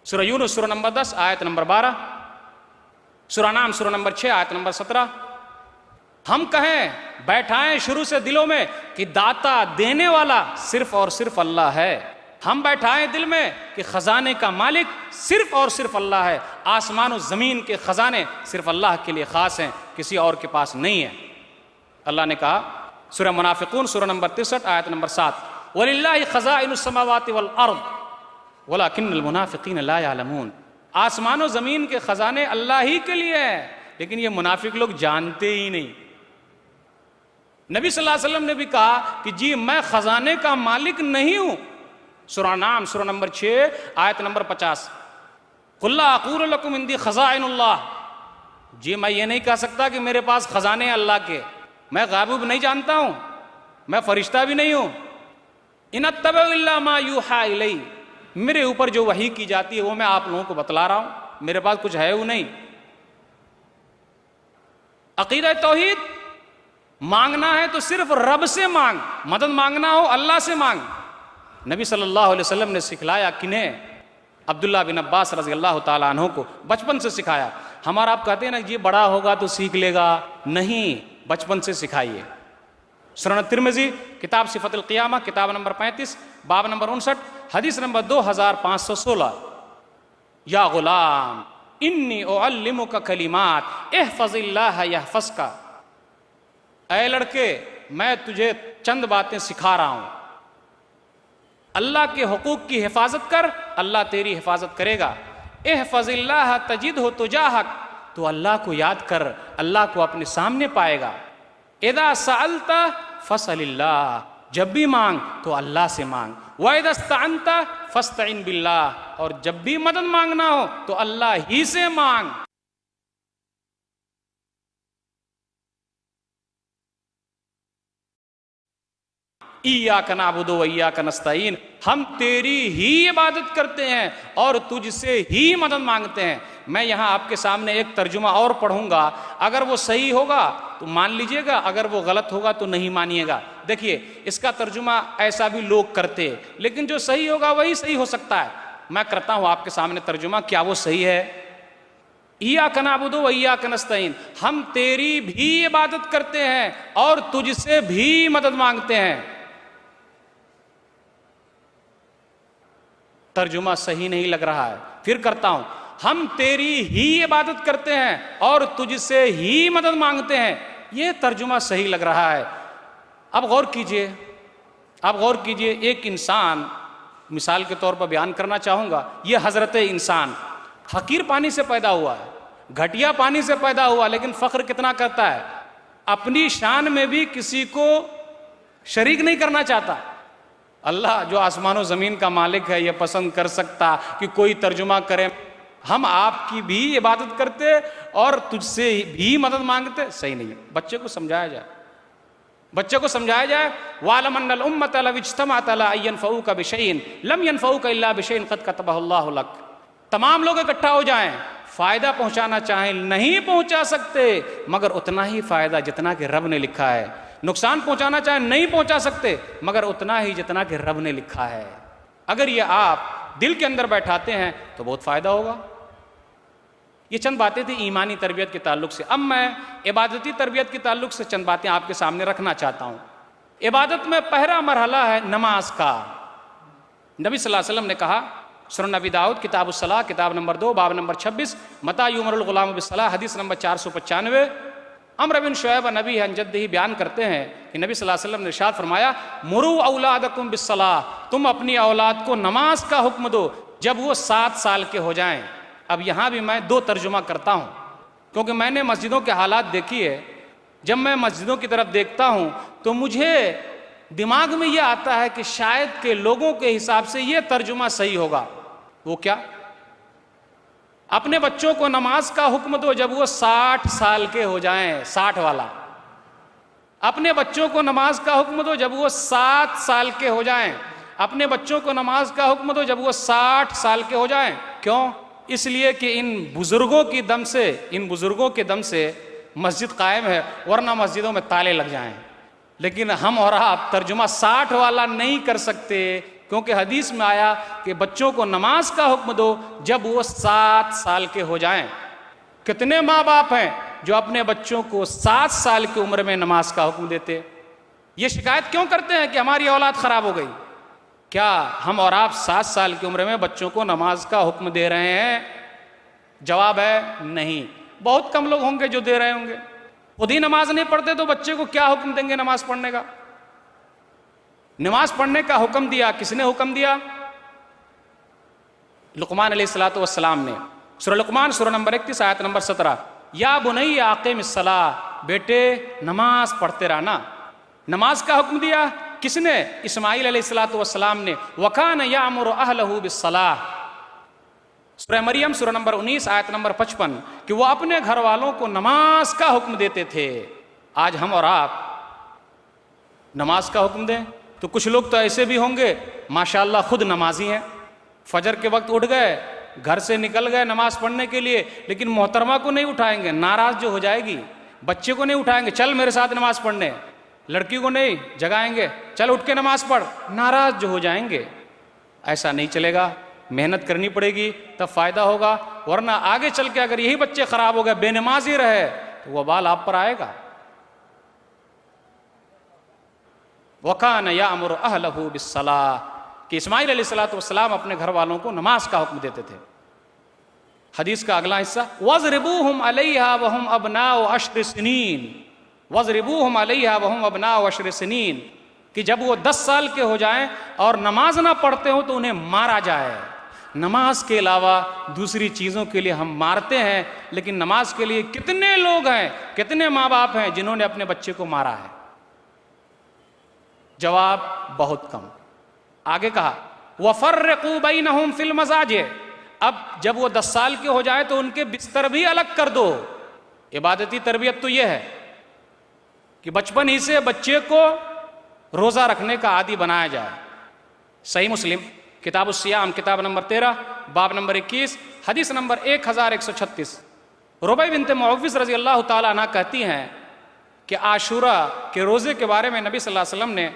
سورہ یونس سورہ نمبر 10 آیت نمبر 12، سورہ نام سورہ نمبر 6 آیت نمبر 17۔ ہم کہیں بیٹھائیں شروع سے دلوں میں کہ داتا دینے والا صرف اور صرف اللہ ہے، ہم بیٹھائیں دل میں کہ خزانے کا مالک صرف اور صرف اللہ ہے، آسمان و زمین کے خزانے صرف اللہ کے لیے خاص ہیں، کسی اور کے پاس نہیں ہے۔ اللہ نے کہا سورہ منافقون سورہ نمبر 63 آیت نمبر 7، وَلِلَّهِ خَزَائِنُ السَّمَاوَاتِ وَالْأَرْضِ وَلَكِنَّ الْمُنَافِقِينَ لَا يَعْلَمُونَ۔ آسمان و زمین کے خزانے اللہ ہی کے لیے ہیں، لیکن یہ منافق لوگ جانتے ہی نہیں۔ نبی صلی اللہ علیہ وسلم نے بھی کہا کہ جی میں خزانے کا مالک نہیں ہوں، سورہ نام سورہ نمبر 6 آیت نمبر 50، قُلْ لَا أَقُولُ لَكُمْ عِنْدِي خَزَائِنُ اللَّهِ، جی میں یہ نہیں کہہ سکتا کہ میرے پاس خزانے اللہ کے، میں غیب نہیں جانتا ہوں، میں فرشتہ بھی نہیں ہوں۔ إِنْ أَتَّبِعُ إِلَّا مَا يُوحَىٰ إِلَيَّ، میرے اوپر جو وحی کی جاتی ہے وہ میں آپ لوگوں کو بتلا رہا ہوں، میرے پاس کچھ ہے وہ نہیں۔ عقیدہ توحید، مانگنا ہے تو صرف رب سے مانگ، مدد مانگنا ہو اللہ سے مانگ۔ نبی صلی اللہ علیہ وسلم نے سکھلایا کنہیں؟ عبداللہ بن عباس رضی اللہ تعالیٰ عنہ کو بچپن سے سکھایا۔ ہمارا آپ کہتے ہیں نا یہ بڑا ہوگا تو سیکھ لے گا، نہیں، بچپن سے سکھائیے۔ سنن ترمذی کتاب صفت القیامہ کتاب نمبر 35 باب نمبر 59 حدیث نمبر 2516، یا غلام انی اعلمک کلمات احفظ اللہ یحفظک، اے لڑکے میں تجھے چند باتیں سکھا رہا ہوں، اللہ کے حقوق کی حفاظت کر، اللہ تیری حفاظت کرے گا۔ احفظ اللہ تجدہ تجاہک، تو اللہ کو یاد کر، اللہ کو اپنے سامنے پائے گا۔ اذا سألت فاسأل اللہ، جب بھی مانگ تو اللہ سے مانگ۔ وَإِذَا اسْتَعَنْتَ فَاسْتَعِنْ بِاللَّهِ، اور جب بھی مدد مانگنا ہو تو اللہ ہی سے مانگ۔ ایاک نعبد و ایاک نستعین، ہم تیری ہی عبادت کرتے ہیں اور تجھ سے ہی مدد مانگتے ہیں۔ میں یہاں آپ کے سامنے ایک ترجمہ اور پڑھوں گا، اگر وہ صحیح ہوگا تو مان لیجئے گا، اگر وہ غلط ہوگا تو نہیں مانیے گا۔ دیکھیے اس کا ترجمہ ایسا بھی لوگ کرتے، لیکن جو صحیح ہوگا وہی صحیح ہو سکتا ہے۔ میں کرتا ہوں آپ کے سامنے ترجمہ، کیا وہ صحیح ہے؟ ایاک نعبد و ایاک نستعین، ہم تیری بھی عبادت کرتے ہیں اور تجھ سے بھی مدد مانگتے ہیں۔ ترجمہ صحیح نہیں لگ رہا ہے، پھر کرتا ہوں، ہم تیری ہی عبادت کرتے ہیں اور تجھ سے ہی مدد مانگتے ہیں، یہ ترجمہ صحیح لگ رہا ہے۔ اب غور کیجئے، ایک انسان، مثال کے طور پر بیان کرنا چاہوں گا، یہ حضرت انسان حقیر پانی سے پیدا ہوا ہے، گھٹیا پانی سے پیدا ہوا، لیکن فخر کتنا کرتا ہے، اپنی شان میں بھی کسی کو شریک نہیں کرنا چاہتا۔ اللہ جو آسمان و زمین کا مالک ہے یہ پسند کر سکتا کہ کوئی ترجمہ کرے ہم آپ کی بھی عبادت کرتے اور تجھ سے بھی مدد مانگتے، صحیح نہیں ہے۔ بچے کو سمجھایا جائے، وَعْلَمْ أَنَّ الْأُمَّةَ لَوِ اجْتَمَعَتْ عَلَىٰ أَن يَنفَعُوكَ بِشَيْءٍ لَمْ يَنفَعُوكَ إِلَّا بِشَيْءٍ قَدْ كَتَبَهُ اللَّهُ لَكَ، تمام لوگ اکٹھا ہو جائیں، فائدہ پہنچانا چاہیں نہیں پہنچا سکتے مگر اتنا ہی فائدہ جتنا کہ رب نے لکھا ہے، نقصان پہنچانا چاہیں نہیں پہنچا سکتے مگر اتنا ہی جتنا کہ رب نے لکھا ہے۔ اگر یہ آپ دل کے اندر بیٹھاتے ہیں تو بہت فائدہ ہوگا۔ یہ چند باتیں تھیں ایمانی تربیت کے تعلق سے۔ اب میں عبادتی تربیت کے تعلق سے چند باتیں آپ کے سامنے رکھنا چاہتا ہوں۔ عبادت میں پہلا مرحلہ ہے نماز کا۔ نبی صلی اللہ علیہ وسلم نے کہا، سنن نبی داؤد کتاب الصلاۃ کتاب نمبر 2 باب نمبر 26، متى یؤمر الغلام بالصلاۃ حدیث نمبر 495۔ عمرو بن شعیب نبی عن جدہ بیان کرتے ہیں کہ نبی صلی اللہ علیہ وسلم نے ارشاد فرمایا، مروا اولادکم بالصلاۃ، تم اپنی اولاد کو نماز کا حکم دو جب وہ 7 سال کے ہو جائیں۔ اب یہاں بھی میں 2 ترجمہ کرتا ہوں کیونکہ میں نے مسجدوں کے حالات دیکھی ہے۔ جب میں مسجدوں کی طرف دیکھتا ہوں تو مجھے دماغ میں یہ آتا ہے کہ شاید کہ لوگوں کے حساب سے یہ ترجمہ صحیح ہوگا۔ وہ کیا؟ اپنے بچوں کو نماز کا حکم دو جب وہ 60 سال کے ہو جائیں، 60 والا۔ اپنے بچوں کو نماز کا حکم دو جب وہ 7 سال کے ہو جائیں۔ اپنے بچوں کو نماز کا حکم دو جب وہ 60 سال کے ہو جائیں۔ کیوں؟ اس لیے کہ ان بزرگوں کے دم سے مسجد قائم ہے، ورنہ مسجدوں میں تالے لگ جائیں۔ لیکن ہم اور آپ ترجمہ 60 والا نہیں کر سکتے کیونکہ حدیث میں آیا کہ بچوں کو نماز کا حکم دو جب وہ 7 سال کے ہو جائیں۔ کتنے ماں باپ ہیں جو اپنے بچوں کو 7 سال کی عمر میں نماز کا حکم دیتے؟ یہ شکایت کیوں کرتے ہیں کہ ہماری اولاد خراب ہو گئی؟ کیا ہم اور آپ 7 سال کی عمر میں بچوں کو نماز کا حکم دے رہے ہیں؟ جواب ہے نہیں۔ بہت کم لوگ ہوں گے جو دے رہے ہوں گے۔ خود ہی نماز نہیں پڑھتے تو بچے کو کیا حکم دیں گے نماز پڑھنے کا؟ نماز پڑھنے کا حکم دیا کس نے حکم دیا؟ لقمان علیہ السلام نے۔ سورہ لقمان سورہ نمبر 31 آیت نمبر 17، یا بنی اقیم الصلاۃ، بیٹے نماز پڑھتے رہنا۔ نماز کا حکم دیا کس نے؟ اسماعیل علیہ السلام نے۔ وَكَانَ يَأْمُرُ أَهْلَهُ بِالصَّلَاةِ، سورہ مریم سورہ نمبر 19 آیت نمبر 55، کہ وہ اپنے گھر والوں کو نماز کا حکم دیتے تھے۔ آج ہم اور آپ نماز کا حکم دیں تو کچھ لوگ تو ایسے بھی ہوں گے ماشاءاللہ خود نمازی ہیں، فجر کے وقت اٹھ گئے، گھر سے نکل گئے نماز پڑھنے کے لیے، لیکن محترمہ کو نہیں اٹھائیں گے، ناراض جو ہو جائے گی۔ بچے کو نہیں اٹھائیں گے، چل میرے ساتھ نماز پڑھنے۔ لڑکی کو نہیں جگائیں گے، چل اٹھ کے نماز پڑھ، ناراض جو ہو جائیں گے۔ ایسا نہیں چلے گا، محنت کرنی پڑے گی تب فائدہ ہوگا، ورنہ آگے چل کے اگر یہی بچے خراب ہو گئے، بے نمازی رہے تو وہ وبال آپ پر آئے گا۔ وَكَانَ يَأْمُرُ أَهْلَهُ بِالصَّلَاةِ، کہ اسماعیل علیہ السلام اپنے گھر والوں کو نماز کا حکم دیتے تھے۔ حدیث کا اگلا حصہ، وَاضْرِبُوهُمْ عَلَيْهَا وَهُمْ أَبْنَاءُ 10 سِنِينَ، وَاضْرِبُوهُمْ عَلَيْهَا وَهُمْ أَبْنَاءُ 10 سِنِينَ، کہ جب وہ 10 سال کے ہو جائیں اور نماز نہ پڑھتے ہوں تو انہیں مارا جائے۔ نماز کے علاوہ دوسری چیزوں کے لیے ہم مارتے ہیں، لیکن نماز کے لیے کتنے لوگ ہیں، کتنے ماں باپ ہیں جنہوں نے اپنے بچے کو مارا ہے؟ جواب بہت کم۔ آگے کہا وَفَرِّقُوا بَيْنَهُمْ فِي الْمَضَاجِعِ، اب جب وہ 10 سال کے ہو جائے تو ان کے بستر بھی الگ کر دو۔ عبادتی تربیت تو یہ ہے کہ بچپن ہی سے بچے کو روزہ رکھنے کا عادی بنایا جائے۔ صحیح مسلم کتاب الصیام کتاب نمبر 13 باب نمبر 21 حدیث نمبر 1136، ربیع بنت معوذ رضی اللہ تعالیٰ عنہ کہتی ہیں کہ عاشوراء کے روزے کے بارے میں نبی صلی اللہ علیہ وسلم نے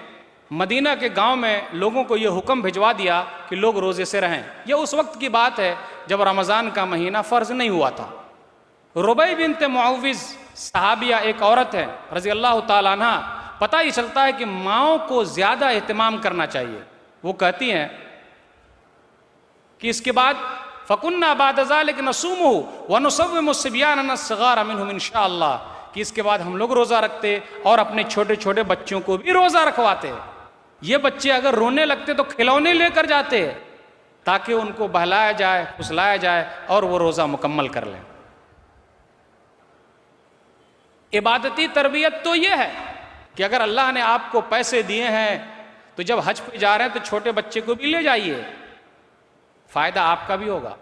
مدینہ کے گاؤں میں لوگوں کو یہ حکم بھجوا دیا کہ لوگ روزے سے رہیں۔ یہ اس وقت کی بات ہے جب رمضان کا مہینہ فرض نہیں ہوا تھا۔ ربیع بنت معوذ صحابیہ ایک عورت ہے رضی اللہ تعالیٰ عنہ، پتہ ہی چلتا ہے کہ ماؤں کو زیادہ اہتمام کرنا چاہیے۔ وہ کہتی ہیں کہ اس کے بعد فَكُنَّا بَعْدَ ذَلِكَ نَصُومُهُ وَنُصَوِّمُ الصِّبْيَانَ الصِّغَارَ مِنْهُمْ إِنْ شَاءَ اللَّهُ، کہ اس کے بعد ہم لوگ روزہ رکھتے اور اپنے چھوٹے چھوٹے بچوں کو بھی روزہ رکھواتے۔ یہ بچے اگر رونے لگتے تو کھلونے لے کر جاتے تاکہ ان کو بہلایا جائے، پھسلایا جائے اور وہ روزہ مکمل کر لیں۔ عبادتی تربیت تو یہ ہے کہ اگر اللہ نے آپ کو پیسے دیے ہیں تو جب حج پہ جا رہے ہیں تو چھوٹے بچے کو بھی لے جائیے، فائدہ آپ کا بھی ہوگا،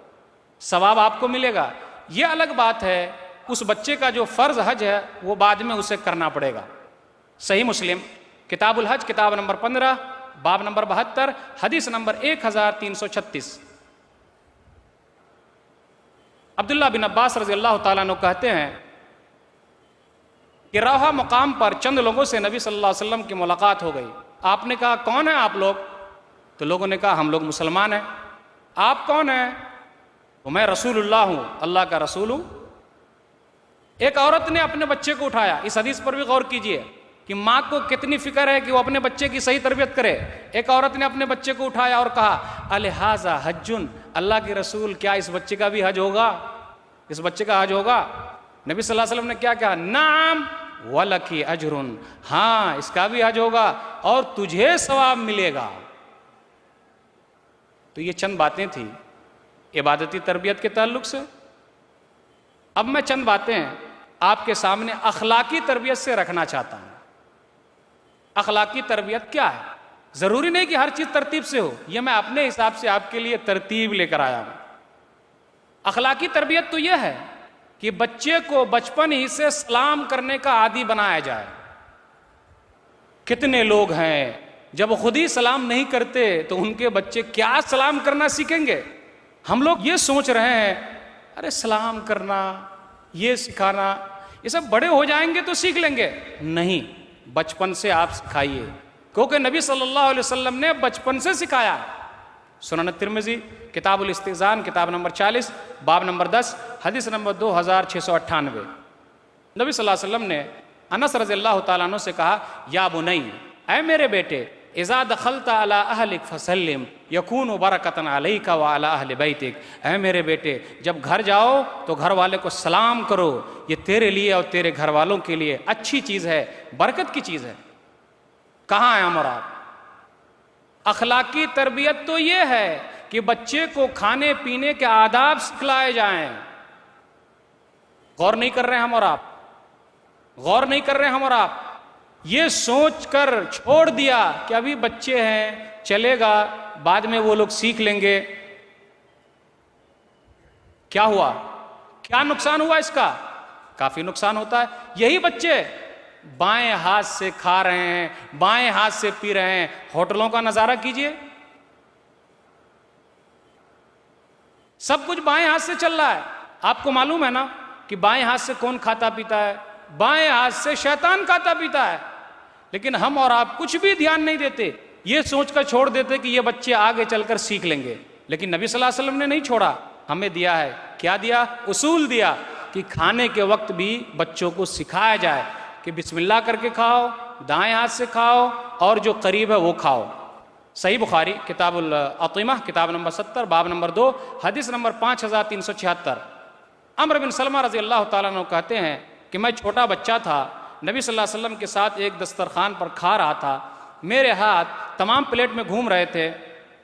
ثواب آپ کو ملے گا۔ یہ الگ بات ہے اس بچے کا جو فرض حج ہے وہ بعد میں اسے کرنا پڑے گا۔ صحیح مسلم کتاب الحج کتاب نمبر 15 باب نمبر 72 حدیث نمبر 1336، عبداللہ بن عباس رضی اللہ تعالیٰ عنہ کہتے ہیں کہ روحہ مقام پر چند لوگوں سے نبی صلی اللہ علیہ وسلم کی ملاقات ہو گئی۔ آپ نے کہا کون ہیں آپ لوگ؟ تو لوگوں نے کہا ہم لوگ مسلمان ہیں۔ آپ کون ہیں؟ تو میں رسول اللہ ہوں، اللہ کا رسول ہوں۔ ایک عورت نے اپنے بچے کو اٹھایا، اس حدیث پر بھی غور کیجئے کہ ماں کو کتنی فکر ہے کہ وہ اپنے بچے کی صحیح تربیت کرے۔ ایک عورت نے اپنے بچے کو اٹھایا اور کہا الہٰذا حج، اللہ کے رسول کیا اس بچے کا بھی حج ہوگا؟ اس بچے کا حج ہوگا؟ نبی صلی اللہ علیہ وسلم نے کیا کہا؟ نعم وَلَكِ أَجْرٌ، ہاں اس کا بھی حج ہوگا اور تجھے ثواب ملے گا۔ تو یہ چند باتیں تھیں عبادتی تربیت کے تعلق سے۔ اب میں چند باتیں آپ کے سامنے اخلاقی تربیت سے رکھنا چاہتا ہوں۔ اخلاقی تربیت کیا ہے؟ ضروری نہیں کہ ہر چیز ترتیب سے ہو، یہ میں اپنے حساب سے آپ کے لیے ترتیب لے کر آیا ہوں۔ اخلاقی تربیت تو یہ ہے کہ بچے کو بچپن ہی سے سلام کرنے کا عادی بنایا جائے۔ کتنے لوگ ہیں جب خود ہی سلام نہیں کرتے تو ان کے بچے کیا سلام کرنا سیکھیں گے؟ ہم لوگ یہ سوچ رہے ہیں ارے سلام کرنا، یہ سکھانا، یہ سب بڑے ہو جائیں گے تو سیکھ لیں گے۔ نہیں، بچپن سے آپ سکھائیے، کیونکہ نبی صلی اللہ علیہ وسلم نے بچپن سے سکھایا. سنن ترمذی کتاب الاستئذان کتاب نمبر 40 باب نمبر 10 حدیث نمبر 2698. نبی صلی اللہ علیہ وسلم نے انس رضی اللہ تعالیٰ عنہ سے کہا یا بنی، اے میرے بیٹے، اذا دخلت علی اہلک فسلم یکون برکۃ علیک وعلی اہل بیتک، اے میرے بیٹے جب گھر جاؤ تو گھر والے کو سلام کرو، یہ تیرے لیے اور تیرے گھر والوں کے لیے اچھی چیز ہے، برکت کی چیز ہے. کہاں ہیں ہم اور آپ؟ اخلاقی تربیت تو یہ ہے کہ بچے کو کھانے پینے کے آداب سکھلائے جائیں. غور نہیں کر رہے ہم اور آپ، غور نہیں کر رہے ہم اور آپ. یہ سوچ کر چھوڑ دیا کہ ابھی بچے ہیں، چلے گا، بعد میں وہ لوگ سیکھ لیں گے. کیا ہوا؟ کیا نقصان ہوا اس کا؟ کافی نقصان ہوتا ہے. یہی بچے بائیں ہاتھ سے کھا رہے ہیں، بائیں ہاتھ سے پی رہے ہیں. ہوٹلوں کا نظارہ کیجئے، سب کچھ بائیں ہاتھ سے چل رہا ہے. آپ کو معلوم ہے نا کہ بائیں ہاتھ سے کون کھاتا پیتا ہے؟ بائیں ہاتھ سے شیطان کھاتا پیتا ہے. لیکن ہم اور آپ کچھ بھی دھیان نہیں دیتے، یہ سوچ کر چھوڑ دیتے کہ یہ بچے آگے چل کر سیکھ لیں گے. لیکن نبی صلی اللہ علیہ وسلم نے نہیں چھوڑا، ہمیں دیا ہے. کیا دیا؟ اصول دیا کہ کھانے کے وقت بھی بچوں کو سکھایا جائے کہ بسم اللہ کر کے کھاؤ، دائیں ہاتھ سے کھاؤ، اور جو قریب ہے وہ کھاؤ. صحیح بخاری کتاب الاطعمہ کتاب نمبر 70 باب نمبر 2 حدیث نمبر 5376. عمرو بن سلمہ رضی اللہ تعالیٰ عنہ کہتے ہیں کہ میں چھوٹا بچہ تھا، نبی صلی اللہ علیہ وسلم کے ساتھ ایک دسترخوان پر کھا رہا تھا. میرے ہاتھ تمام پلیٹ میں گھوم رہے تھے،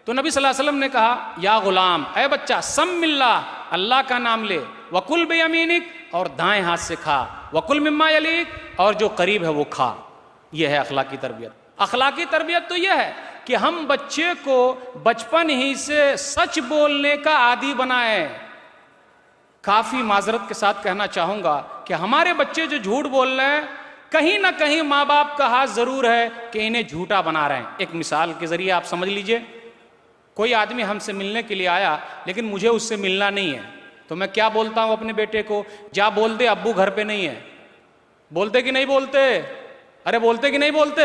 تو نبی صلی اللہ علیہ وسلم نے کہا یا غلام، اے بچہ، سم اللہ، اللہ کا نام لے، وکل بیمینک، اور دائیں ہاتھ سے کھا، وکل مما یلیک، اور جو قریب ہے وہ کھا. یہ ہے اخلاقی تربیت. اخلاقی تربیت تو یہ ہے کہ ہم بچے کو بچپن ہی سے سچ بولنے کا عادی بنائیں. کافی معذرت کے ساتھ کہنا چاہوں گا کہ ہمارے بچے جو جھوٹ بول رہے ہیں، کہیں نہ کہیں ماں باپ کا ہاتھ ضرور ہے کہ انہیں جھوٹا بنا رہے ہیں. ایک مثال کے ذریعے آپ سمجھ لیجئے. کوئی آدمی ہم سے ملنے کے لیے آیا لیکن مجھے اس سے ملنا نہیں ہے، تو میں کیا بولتا ہوں اپنے بیٹے کو؟ جا بول دے ابو گھر پہ نہیں ہے. بولتے کہ نہیں بولتے؟ ارے بولتے کہ نہیں بولتے؟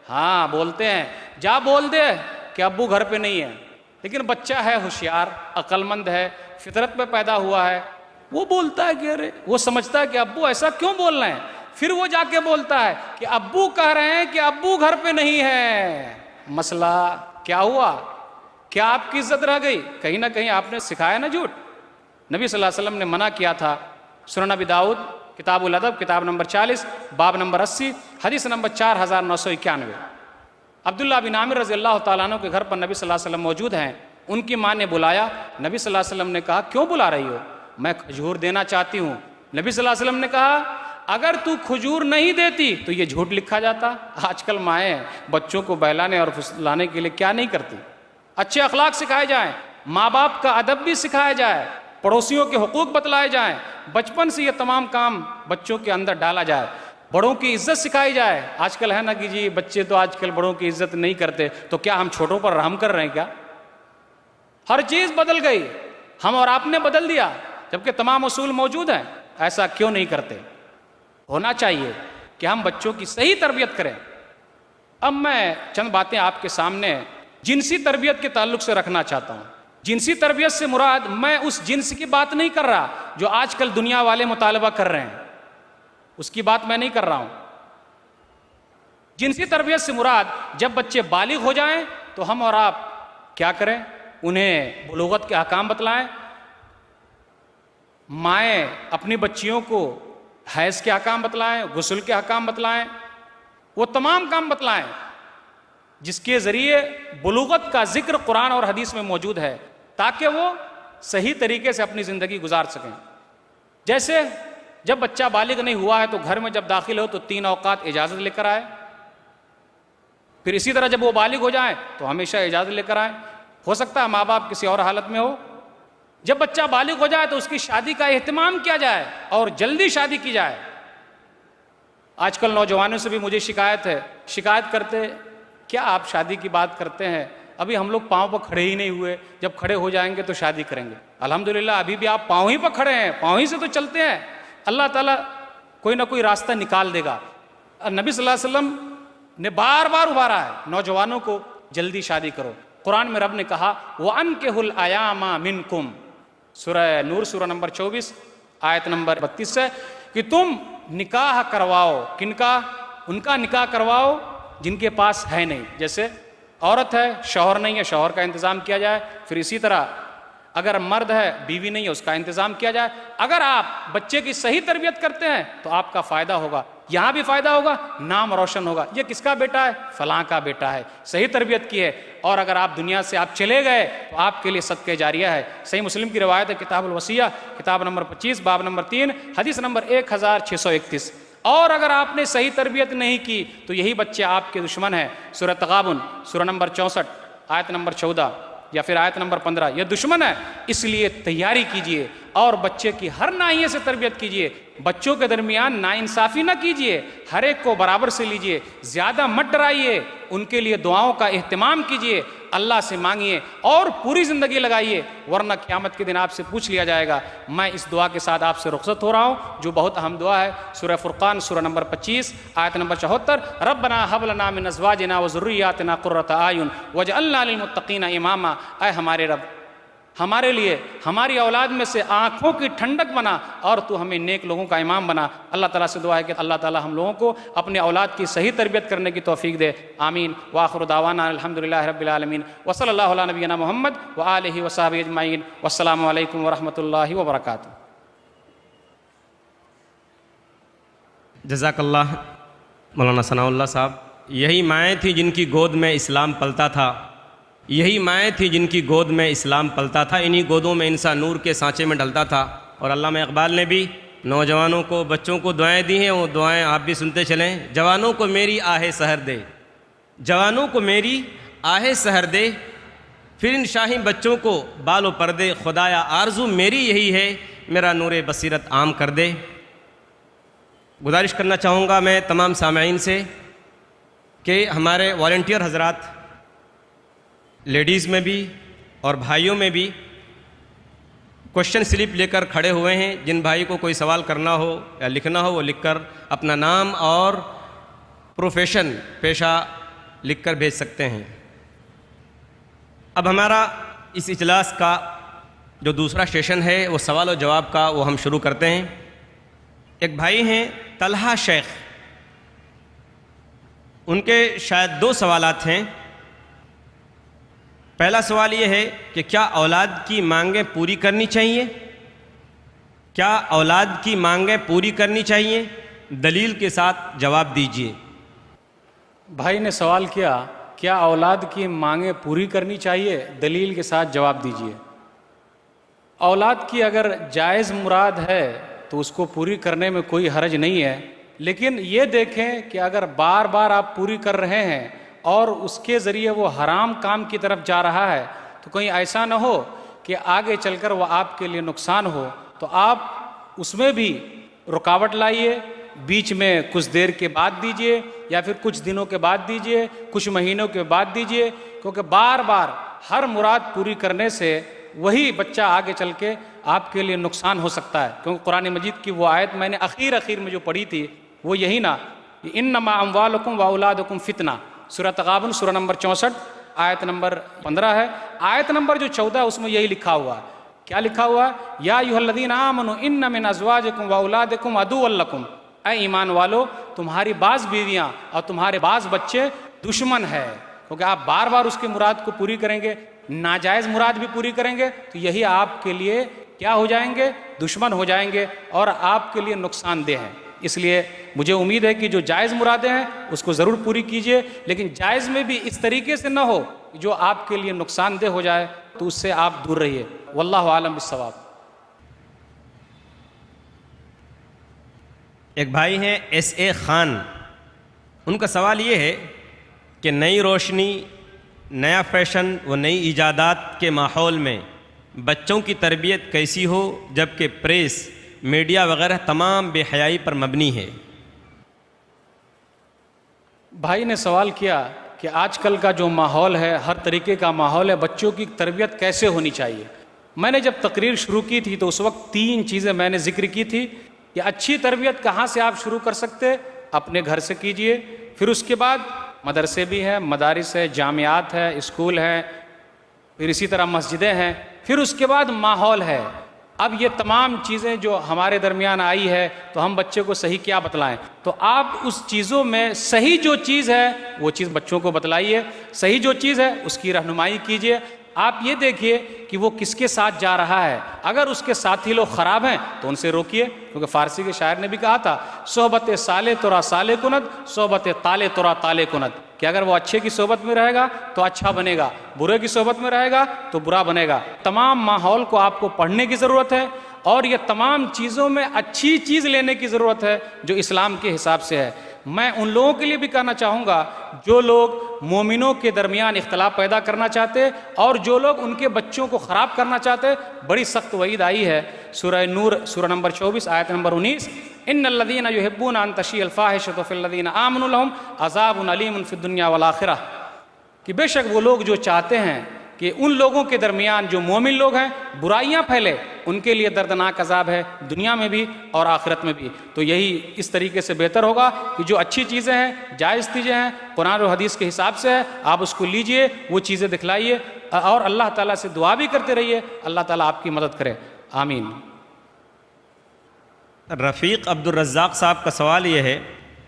ہاں بولتے ہیں. جا بول دے کہ ابو گھر پہ نہیں ہے. لیکن بچہ ہے ہوشیار، عقل مند ہے، فطرت پہ پیدا ہوا ہے، وہ بولتا ہے کہ ارے، وہ سمجھتا ہے کہ ابو ایسا کیوں بول رہے ہیں. پھر وہ جا کے بولتا ہے کہ ابو کہہ رہے ہیں کہ ابو گھر پہ نہیں ہے. مسئلہ کیا ہوا؟ کیا آپ کی عزت رہ گئی؟ کہیں نہ کہیں آپ نے سکھایا نا جھوٹ. نبی صلی اللہ علیہ وسلم نے منع کیا تھا. سنن ابی داؤد کتاب الادب کتاب نمبر 40 باب نمبر 80 حدیث نمبر 4991. عبداللہ بن عامر رضی اللہ تعالیٰ عنہ کے گھر پر نبی صلی اللہ علیہ وسلم موجود ہیں. ان کی ماں نے بلایا. نبی صلی اللہ علیہ وسلم نے کہا کیوں بلا رہی ہو؟ میں کھجور دینا چاہتی ہوں. نبی صلی اللہ علیہ وسلم نے کہا اگر تو کھجور نہیں دیتی تو یہ جھوٹ لکھا جاتا. آج کل مائیں بچوں کو بہلانے اور پھسلانے کے لیے کیا نہیں کرتی. اچھے اخلاق سکھائے جائیں، ماں باپ کا ادب بھی سکھایا جائے، پڑوسیوں کے حقوق بتلائے جائیں. بچپن سے یہ تمام کام بچوں کے اندر ڈالا جائے. بڑوں کی عزت سکھائی جائے. آج کل ہے نا کہ جی بچے تو آج کل بڑوں کی عزت نہیں کرتے، تو کیا ہم چھوٹوں پر رحم کر رہے ہیں کیا؟ ہر چیز بدل گئی، ہم اور آپ نے بدل دیا، جبکہ تمام اصول موجود ہیں. ایسا کیوں نہیں کرتے؟ ہونا چاہیے کہ ہم بچوں کی صحیح تربیت کریں. اب میں چند باتیں آپ کے سامنے جنسی تربیت کے تعلق سے رکھنا چاہتا ہوں. جنسی تربیت سے مراد میں اس جنس کی بات نہیں کر رہا جو آج کل دنیا والے مطالبہ کر رہے ہیں، اس کی بات میں نہیں کر رہا ہوں. جنسی تربیت سے مراد جب بچے بالغ ہو جائیں تو ہم اور آپ کیا کریں؟ انہیں بلوغت کے احکام بتلائیں. مائیں اپنی بچیوں کو حیض کے احکام بتلائیں، غسل کے احکام بتلائیں، وہ تمام کام بتلائیں جس کے ذریعے بلوغت کا ذکر قرآن اور حدیث میں موجود ہے، تاکہ وہ صحیح طریقے سے اپنی زندگی گزار سکیں. جیسے جب بچہ بالغ نہیں ہوا ہے تو گھر میں جب داخل ہو تو 3 اوقات اجازت لے کر آئے. پھر اسی طرح جب وہ بالغ ہو جائیں تو ہمیشہ اجازت لے کر آئیں. ہو سکتا ہے ماں باپ کسی اور حالت میں ہو. جب بچہ بالغ ہو جائے تو اس کی شادی کا اہتمام کیا جائے اور جلدی شادی کی جائے. آج کل نوجوانوں سے بھی مجھے شکایت کرتے کیا آپ شادی کی بات کرتے ہیں، ابھی ہم لوگ پاؤں پر کھڑے ہی نہیں ہوئے، جب کھڑے ہو جائیں گے تو شادی کریں گے. الحمدللہ ابھی بھی آپ پاؤں ہی پر کھڑے ہیں، پاؤں ہی سے تو چلتے ہیں. اللہ تعالیٰ کوئی نہ کوئی راستہ نکال دے گا. نبی صلی اللہ علیہ وسلم نے بار بار ابھارا ہے نوجوانوں کو جلدی شادی کرو. قرآن میں رب نے کہا وَأَنْكِحُوا الْأَيَامَ مِنْكُمْ، سورہ نور سورہ نمبر 24 آیت نمبر 32 سے، کہ تم نکاح کرواؤ. کن کا؟ ان کا نکاح کرواؤ جن کے پاس ہے نہیں. جیسے عورت ہے، شوہر نہیں ہے، شوہر کا انتظام کیا جائے. پھر اسی طرح اگر مرد ہے، بیوی نہیں ہے، اس کا انتظام کیا جائے. اگر آپ بچے کی صحیح تربیت کرتے ہیں تو آپ کا فائدہ ہوگا، یہاں بھی فائدہ ہوگا، نام روشن ہوگا. یہ کس کا بیٹا ہے؟ فلاں کا بیٹا ہے، صحیح تربیت کی ہے. اور اگر آپ دنیا سے آپ چلے گئے تو آپ کے لیے صدقہ جاریہ ہے. صحیح مسلم کی روایت ہے، کتاب الوصیہ، کتاب نمبر 25 باب نمبر 3 حدیث نمبر 1631. اور اگر آپ نے صحیح تربیت نہیں کی تو یہی بچے آپ کے دشمن ہیں. سورہ تغابن سورہ نمبر 64 آیت نمبر 14 یا پھر آیت نمبر 15، یہ دشمن ہے. اس لیے تیاری کیجئے اور بچے کی ہر ناحیے سے تربیت کیجئے. بچوں کے درمیان ناانصافی نہ کیجئے، ہر ایک کو برابر سے لیجئے، زیادہ مت ڈرائیے. ان کے لیے دعاؤں کا اہتمام کیجئے، اللہ سے مانگیے اور پوری زندگی لگائیے، ورنہ قیامت کے دن آپ سے پوچھ لیا جائے گا. میں اس دعا کے ساتھ آپ سے رخصت ہو رہا ہوں جو بہت اہم دعا ہے. سورہ فرقان سورہ نمبر 25 آیت نمبر 74، ربنا هب لنا من ازواجنا وذرياتنا قرة اعین واجعلنا للمتقین اماما. اے ہمارے رب، ہمارے لیے ہماری اولاد میں سے آنکھوں کی ٹھنڈک بنا اور تو ہمیں نیک لوگوں کا امام بنا. اللہ تعالیٰ سے دعا ہے کہ اللہ تعالیٰ ہم لوگوں کو اپنے اولاد کی صحیح تربیت کرنے کی توفیق دے. آمین. وآخر دعوانا الحمدللہ رب العالمین وصلی اللہ علی نبینا محمد وآلہ وصحبہ اجمعین والسلام علیکم ورحمۃ اللہ وبرکاتہ. جزاک اللہ مولانا ثناء اللہ صاحب. یہی مائیں تھیں جن کی گود میں اسلام پلتا تھا، یہی مائیں تھیں جن کی گود میں اسلام پلتا تھا، انہی گودوں میں انسان نور کے سانچے میں ڈلتا تھا. اور علامہ اقبال نے بھی نوجوانوں کو، بچوں کو دعائیں دی ہیں، وہ دعائیں آپ بھی سنتے چلیں. جوانوں کو میری آہ سحر دے، جوانوں کو میری آہ سحر دے، پھر ان شاہی بچوں کو بال و پردے. خدایا آرزو میری یہی ہے، میرا نور بصیرت عام کر دے. گزارش کرنا چاہوں گا میں تمام سامعین سے کہ ہمارے والنٹیئر حضرات لیڈیز میں بھی اور بھائیوں میں بھی کوشچن سلپ لے کر کھڑے ہوئے ہیں. جن بھائی کو کوئی سوال کرنا ہو یا لکھنا ہو وہ لکھ کر اپنا نام اور پروفیشن، پیشہ لکھ کر بھیج سکتے ہیں. اب ہمارا اس اجلاس کا جو دوسرا سیشن ہے وہ سوال و جواب کا، وہ ہم شروع کرتے ہیں. ایک بھائی ہیں طلحہ شیخ، ان کے شاید 2 سوالات ہیں. پہلا سوال یہ ہے کہ کیا اولاد کی مانگیں پوری کرنی چاہیے؟ کیا اولاد کی مانگیں پوری کرنی چاہیے؟ دلیل کے ساتھ جواب دیجیے. بھائی نے سوال کیا اولاد کی مانگیں پوری کرنی چاہیے؟ دلیل کے ساتھ جواب دیجیے. اولاد کی اگر جائز مراد ہے تو اس کو پوری کرنے میں کوئی حرج نہیں ہے، لیکن یہ دیکھیں کہ اگر بار بار آپ پوری کر رہے ہیں اور اس کے ذریعے وہ حرام کام کی طرف جا رہا ہے تو کہیں ایسا نہ ہو کہ آگے چل کر وہ آپ کے لیے نقصان ہو. تو آپ اس میں بھی رکاوٹ لائیے، بیچ میں کچھ دیر کے بعد دیجئے یا پھر کچھ دنوں کے بعد دیجئے، کچھ مہینوں کے بعد دیجئے، کیونکہ بار بار ہر مراد پوری کرنے سے وہی بچہ آگے چل کے آپ کے لیے نقصان ہو سکتا ہے. کیونکہ قرآن مجید کی وہ آیت میں نے اخیر میں جو پڑھی تھی وہ یہی نا، انما اموالکم واولادکم فتنہ، سورہ تغابن سورہ نمبر 64 آیت نمبر 15 ہے. آیت نمبر جو 14 اس میں یہی لکھا ہوا ہے. کیا لکھا ہوا ہے؟ یا ایھا الذین آمنوا ان من ازواجکم واولادکم عدو لکم. اے ایمان والو، تمہاری بعض بیویاں اور تمہارے بعض بچے دشمن ہے. کیونکہ آپ بار بار اس کی مراد کو پوری کریں گے، ناجائز مراد بھی پوری کریں گے تو یہی آپ کے لیے کیا ہو جائیں گے؟ دشمن ہو جائیں گے اور آپ کے لیے نقصان دہ ہیں. اس لیے مجھے امید ہے کہ جو جائز مرادیں ہیں اس کو ضرور پوری کیجئے، لیکن جائز میں بھی اس طریقے سے نہ ہو جو آپ کے لیے نقصان دہ ہو جائے، تو اس سے آپ دور رہیے. واللہ عالم بالصواب. ایک بھائی ہیں SA خان، ان کا سوال یہ ہے کہ نئی روشنی، نیا فیشن و نئی ایجادات کے ماحول میں بچوں کی تربیت کیسی ہو جبکہ پریس، میڈیا وغیرہ تمام بے حیائی پر مبنی ہے؟ بھائی نے سوال کیا کہ آج کل کا جو ماحول ہے، ہر طریقے کا ماحول ہے، بچوں کی تربیت کیسے ہونی چاہیے. میں نے جب تقریر شروع کی تھی تو اس وقت 3 چیزیں میں نے ذکر کی تھی کہ اچھی تربیت کہاں سے آپ شروع کر سکتے؟ اپنے گھر سے کیجئے، پھر اس کے بعد مدرسے بھی ہیں، مدارس ہے، جامعات ہے، اسکول ہے، پھر اسی طرح مسجدیں ہیں، پھر اس کے بعد ماحول ہے۔ اب یہ تمام چیزیں جو ہمارے درمیان آئی ہے تو ہم بچے کو صحیح کیا بتلائیں؟ تو آپ اس چیزوں میں صحیح جو چیز ہے وہ چیز بچوں کو بتلائیے، صحیح جو چیز ہے اس کی رہنمائی کیجیے۔ آپ یہ دیکھیے کہ وہ کس کے ساتھ جا رہا ہے، اگر اس کے ساتھی لوگ خراب ہیں تو ان سے روکیے، کیونکہ فارسی کے شاعر نے بھی کہا تھا صحبت سالے ترا سالے کند، صحبت تالے ترا تالے کند، کہ اگر وہ اچھے کی صحبت میں رہے گا تو اچھا بنے گا، برے کی صحبت میں رہے گا تو برا بنے گا۔ تمام ماحول کو آپ کو پڑھنے کی ضرورت ہے، اور یہ تمام چیزوں میں اچھی چیز لینے کی ضرورت ہے جو اسلام کے حساب سے ہے۔ میں ان لوگوں کے لیے بھی کہنا چاہوں گا جو لوگ مومنوں کے درمیان اختلاف پیدا کرنا چاہتے اور جو لوگ ان کے بچوں کو خراب کرنا چاہتے، بڑی سخت وعید آئی ہے۔ سورہ نور سورہ نمبر 24 آیت نمبر 19، ان الذین یحبون ان تشیع الفاحشۃ فی الذین آمنوا لہم عذاب علیم فی الدنیا والآخرہ، کہ بے شک وہ لوگ جو چاہتے ہیں کہ ان لوگوں کے درمیان جو مومن لوگ ہیں برائیاں پھیلے، ان کے لیے دردناک عذاب ہے دنیا میں بھی اور آخرت میں بھی۔ تو یہی اس طریقے سے بہتر ہوگا کہ جو اچھی چیزیں ہیں، جائز چیزیں ہیں، قرآن و حدیث کے حساب سے ہے، آپ اس کو لیجئے، وہ چیزیں دکھلائیے، اور اللہ تعالیٰ سے دعا بھی کرتے رہیے، اللہ تعالیٰ آپ کی مدد کرے، آمین۔ رفیق عبدالرزاق صاحب کا سوال یہ ہے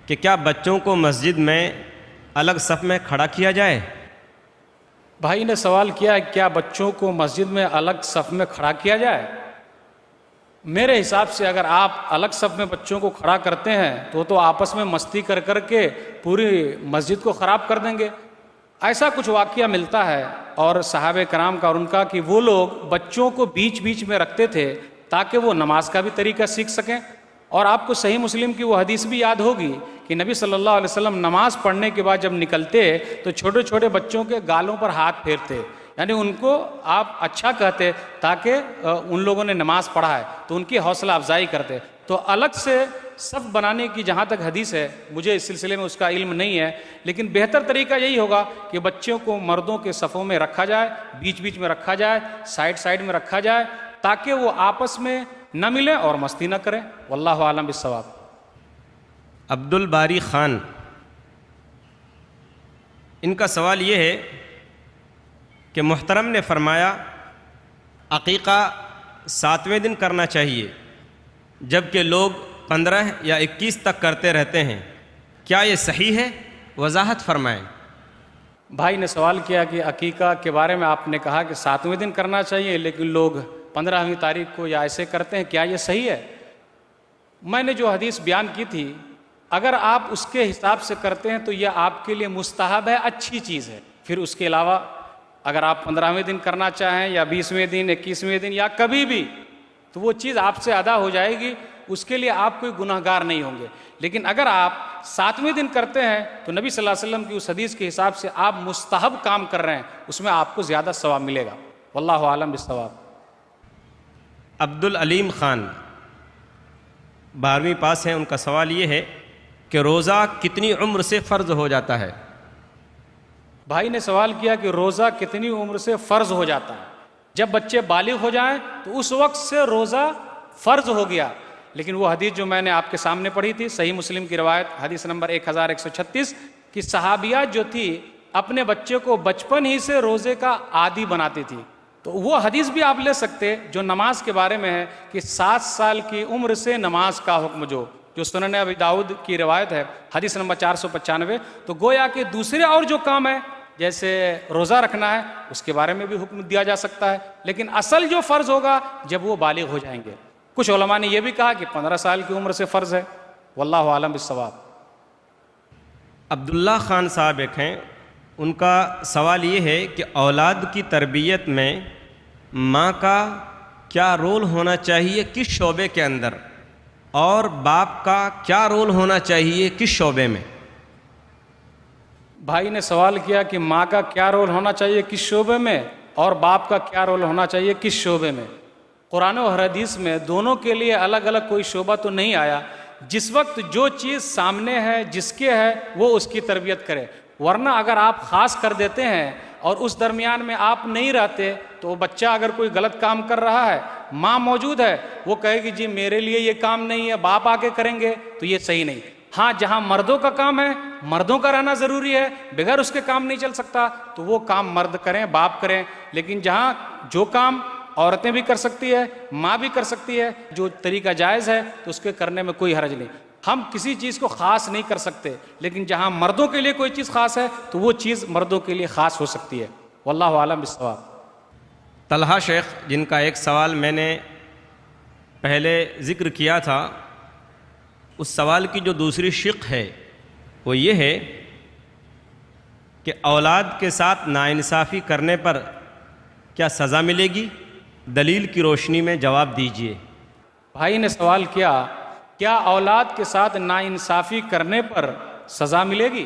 کہ کیا بچوں کو مسجد میں الگ صف میں کھڑا کیا جائے؟ بھائی نے سوال کیا ہے کیا بچوں کو مسجد میں الگ صف میں کھڑا کیا جائے؟ میرے حساب سے اگر آپ الگ صف میں بچوں کو کھڑا کرتے ہیں تو آپس میں مستی کر کر کے پوری مسجد کو خراب کر دیں گے۔ ایسا کچھ واقعہ ملتا ہے اور صحابہ کرام کا اور ان کا کہ وہ لوگ بچوں کو بیچ بیچ میں رکھتے تھے تاکہ وہ نماز کا بھی طریقہ سیکھ سکیں۔ اور آپ کو صحیح مسلم کی وہ حدیث بھی یاد ہوگی کہ نبی صلی اللہ علیہ وسلم نماز پڑھنے کے بعد جب نکلتے تو چھوٹے چھوٹے بچوں کے گالوں پر ہاتھ پھیرتے، یعنی ان کو آپ اچھا کہتے تاکہ ان لوگوں نے نماز پڑھا ہے تو ان کی حوصلہ افزائی کرتے۔ تو الگ سے صف بنانے کی جہاں تک حدیث ہے مجھے اس سلسلے میں اس کا علم نہیں ہے، لیکن بہتر طریقہ یہی ہوگا کہ بچوں کو مردوں کے صفوں میں رکھا جائے، بیچ بیچ میں رکھا جائے، سائڈ میں رکھا جائے، تاکہ وہ آپس میں نہ ملیں اور مستی نہ کریں۔ واللہ عالم بالصواب۔ عبدالباری خان، ان کا سوال یہ ہے کہ محترم نے فرمایا عقیقہ 7ویں دن کرنا چاہیے جبکہ لوگ 15 یا 21 تک کرتے رہتے ہیں، کیا یہ صحیح ہے؟ وضاحت فرمائیں۔ بھائی نے سوال کیا کہ عقیقہ کے بارے میں آپ نے کہا کہ 7ویں دن کرنا چاہیے لیکن لوگ 15ویں تاریخ کو یا ایسے کرتے ہیں، کیا یہ صحیح ہے؟ میں نے جو حدیث بیان کی تھی اگر آپ اس کے حساب سے کرتے ہیں تو یہ آپ کے لیے مستحب ہے، اچھی چیز ہے۔ پھر اس کے علاوہ اگر آپ 15ویں دن کرنا چاہیں یا 20ویں دن، 21ویں دن یا کبھی بھی، تو وہ چیز آپ سے ادا ہو جائے گی، اس کے لیے آپ کوئی گناہ گار نہیں ہوں گے۔ لیکن اگر آپ 7ویں دن کرتے ہیں تو نبی صلی اللہ علیہ وسلم کی اس حدیث کے حساب سے آپ مستحب کام کر رہے ہیں، اس میں آپ کو زیادہ ثواب ملے گا۔ واللہ عالم بالصواب۔ عبدالعلیم خان 12ویں پاس ہیں، ان کا سوال یہ ہے کہ روزہ کتنی عمر سے فرض ہو جاتا ہے؟ بھائی نے سوال کیا کہ روزہ کتنی عمر سے فرض ہو جاتا ہے؟ جب بچے بالغ ہو جائیں تو اس وقت سے روزہ فرض ہو گیا، لیکن وہ حدیث جو میں نے آپ کے سامنے پڑھی تھی صحیح مسلم کی روایت حدیث نمبر 1136 کہ صحابیات جو تھی اپنے بچے کو بچپن ہی سے روزے کا عادی بناتی تھی، تو وہ حدیث بھی آپ لے سکتے جو نماز کے بارے میں ہے کہ 7 سال کی عمر سے نماز کا حکم جو سنن ابی داؤد کی روایت ہے حدیث نمبر 495، تو گویا کہ دوسرے اور جو کام ہے جیسے روزہ رکھنا ہے اس کے بارے میں بھی حکم دیا جا سکتا ہے، لیکن اصل جو فرض ہوگا جب وہ بالغ ہو جائیں گے۔ کچھ علماء نے یہ بھی کہا کہ 15 سال کی عمر سے فرض ہے۔ واللہ عالم بالصواب۔ عبداللہ خان صاحب ایک ہیں، ان کا سوال یہ ہے کہ اولاد کی تربیت میں ماں کا کیا رول ہونا چاہیے کس شعبے کے اندر، اور باپ کا کیا رول ہونا چاہیے کس شعبے میں؟ بھائی نے سوال کیا کہ ماں کا کیا رول ہونا چاہیے کس شعبے میں اور باپ کا کیا رول ہونا چاہیے کس شعبے میں۔ قرآن و حدیث میں دونوں کے لیے الگ الگ کوئی شعبہ تو نہیں آیا، جس وقت جو چیز سامنے ہے جس کے ہے وہ اس کی تربیت کرے، ورنہ اگر آپ خاص کر دیتے ہیں اور اس درمیان میں آپ نہیں رہتے تو وہ بچہ اگر کوئی غلط کام کر رہا ہے، ماں موجود ہے، وہ کہے گی جی میرے لیے یہ کام نہیں ہے، باپ آ کے کریں گے، تو یہ صحیح نہیں۔ ہاں جہاں مردوں کا کام ہے، مردوں کا رہنا ضروری ہے، بغیر اس کے کام نہیں چل سکتا، تو وہ کام مرد کریں، باپ کریں. لیکن جہاں جو کام عورتیں بھی کر سکتی ہے، ماں بھی کر سکتی ہے، جو طریقہ جائز ہے تو اس کے کرنے میں کوئی حرج نہیں. ہم کسی چیز کو خاص نہیں کر سکتے، لیکن جہاں مردوں کے لیے کوئی چیز خاص ہے تو وہ چیز مردوں کے لیے خاص ہو سکتی ہے. واللہ اعلم بالصواب. طلحہ شیخ جن کا ایک سوال میں نے پہلے ذکر کیا تھا، اس سوال کی جو دوسری شق ہے وہ یہ ہے کہ اولاد کے ساتھ ناانصافی کرنے پر کیا سزا ملے گی؟ دلیل کی روشنی میں جواب دیجیے. بھائی نے سوال کیا، کیا اولاد کے ساتھ ناانصافی کرنے پر سزا ملے گی؟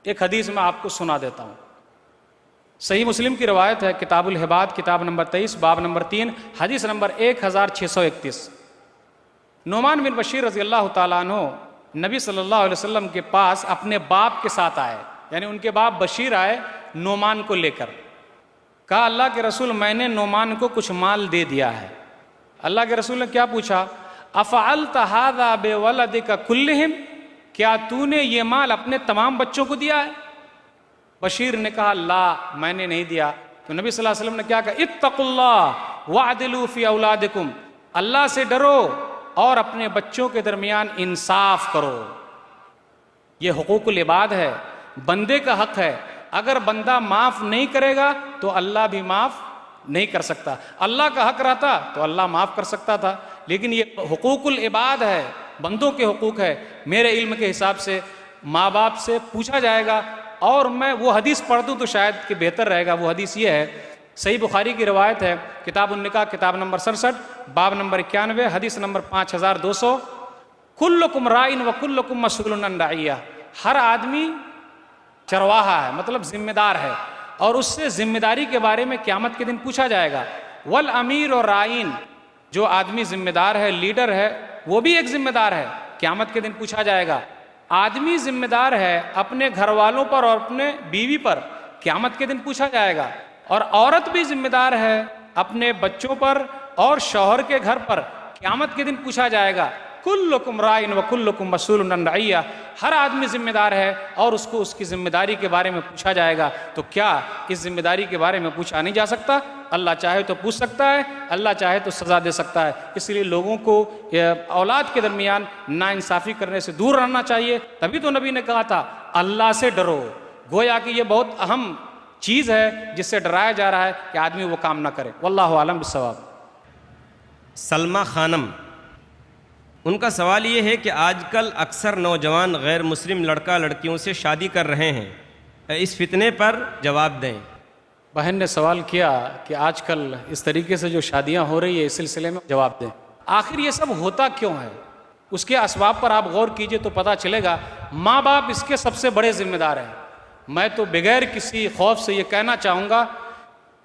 ایک حدیث میں آپ کو سنا دیتا ہوں. صحیح مسلم کی روایت ہے، کتاب الہبات، کتاب نمبر 23، باب نمبر 3، حدیث نمبر 1631. نعمان بن بشیر رضی اللہ تعالیٰ عنہ نبی صلی اللہ علیہ وسلم کے پاس اپنے باپ کے ساتھ آئے، یعنی ان کے باپ بشیر آئے نعمان کو لے کر. کہا اللہ کے رسول میں نے نعمان کو کچھ مال دے دیا ہے. اللہ کے رسول نے کیا پوچھا؟ افعلت ھذا بولدک کلہم، کیا تو نے یہ مال اپنے تمام بچوں کو دیا ہے؟ بشیر نے کہا لا، میں نے نہیں دیا. تو نبی صلی اللہ علیہ وسلم نے کیا کہا؟ اتقوا اللہ واعدلوا فی اولادکم، اللہ سے ڈرو اور اپنے بچوں کے درمیان انصاف کرو. یہ حقوق العباد ہے، بندے کا حق ہے. اگر بندہ معاف نہیں کرے گا تو اللہ بھی معاف نہیں کر سکتا. اللہ کا حق رہتا تو اللہ معاف کر سکتا تھا، لیکن یہ حقوق العباد ہے، بندوں کے حقوق ہے. میرے علم کے حساب سے ماں باپ سے پوچھا جائے گا، اور میں وہ حدیث پڑھ دوں تو شاید کہ بہتر رہے گا. وہ حدیث یہ ہے، صحیح بخاری کی روایت ہے، کتاب النکاح، کتاب نمبر 67، باب نمبر 91، حدیث نمبر 5200. کلکم رائن و کلکم مسئول عن رعیہ، ہر آدمی چرواہا ہے، مطلب ذمہ دار ہے، اور اس سے ذمہ داری کے بارے میں قیامت کے دن پوچھا جائے گا. والامیر و رائن، جو آدمی ذمہ دار ہے، لیڈر ہے، وہ بھی ایک ذمہ دار ہے، قیامت کے دن پوچھا جائے گا. آدمی ذمہ دار ہے اپنے گھر والوں پر اور اپنے بیوی پر، قیامت کے دن پوچھا جائے گا. اور عورت بھی ذمہ دار ہے اپنے بچوں پر اور شوہر کے گھر پر، قیامت کے دن پوچھا جائے گا. کلکم رائن و کلکم مسئول عن رعیہ، ہر آدمی ذمہ دار ہے اور اس کو اس کی ذمہ داری کے بارے میں پوچھا جائے گا. تو کیا اس ذمہ داری کے بارے میں پوچھا نہیں جا سکتا؟ اللہ چاہے تو پوچھ سکتا ہے، اللہ چاہے تو سزا دے سکتا ہے. اس لیے لوگوں کو اولاد کے درمیان ناانصافی کرنے سے دور رہنا چاہیے. تبھی تو نبی نے کہا تھا اللہ سے ڈرو. گویا کہ یہ بہت اہم چیز ہے جس سے ڈرایا جا رہا ہے کہ آدمی وہ کام نہ کرے. واللہ اعلم بالصواب. سلمہ خانم، ان کا سوال یہ ہے کہ آج کل اکثر نوجوان غیر مسلم لڑکا لڑکیوں سے شادی کر رہے ہیں، اس فتنے پر جواب دیں. بہن نے سوال کیا کہ آج کل اس طریقے سے جو شادیاں ہو رہی ہیں، اس سلسلے میں جواب دیں. آخر یہ سب ہوتا کیوں ہے؟ اس کے اسباب پر آپ غور کیجئے تو پتہ چلے گا. ماں باپ اس کے سب سے بڑے ذمہ دار ہیں. میں تو بغیر کسی خوف سے یہ کہنا چاہوں گا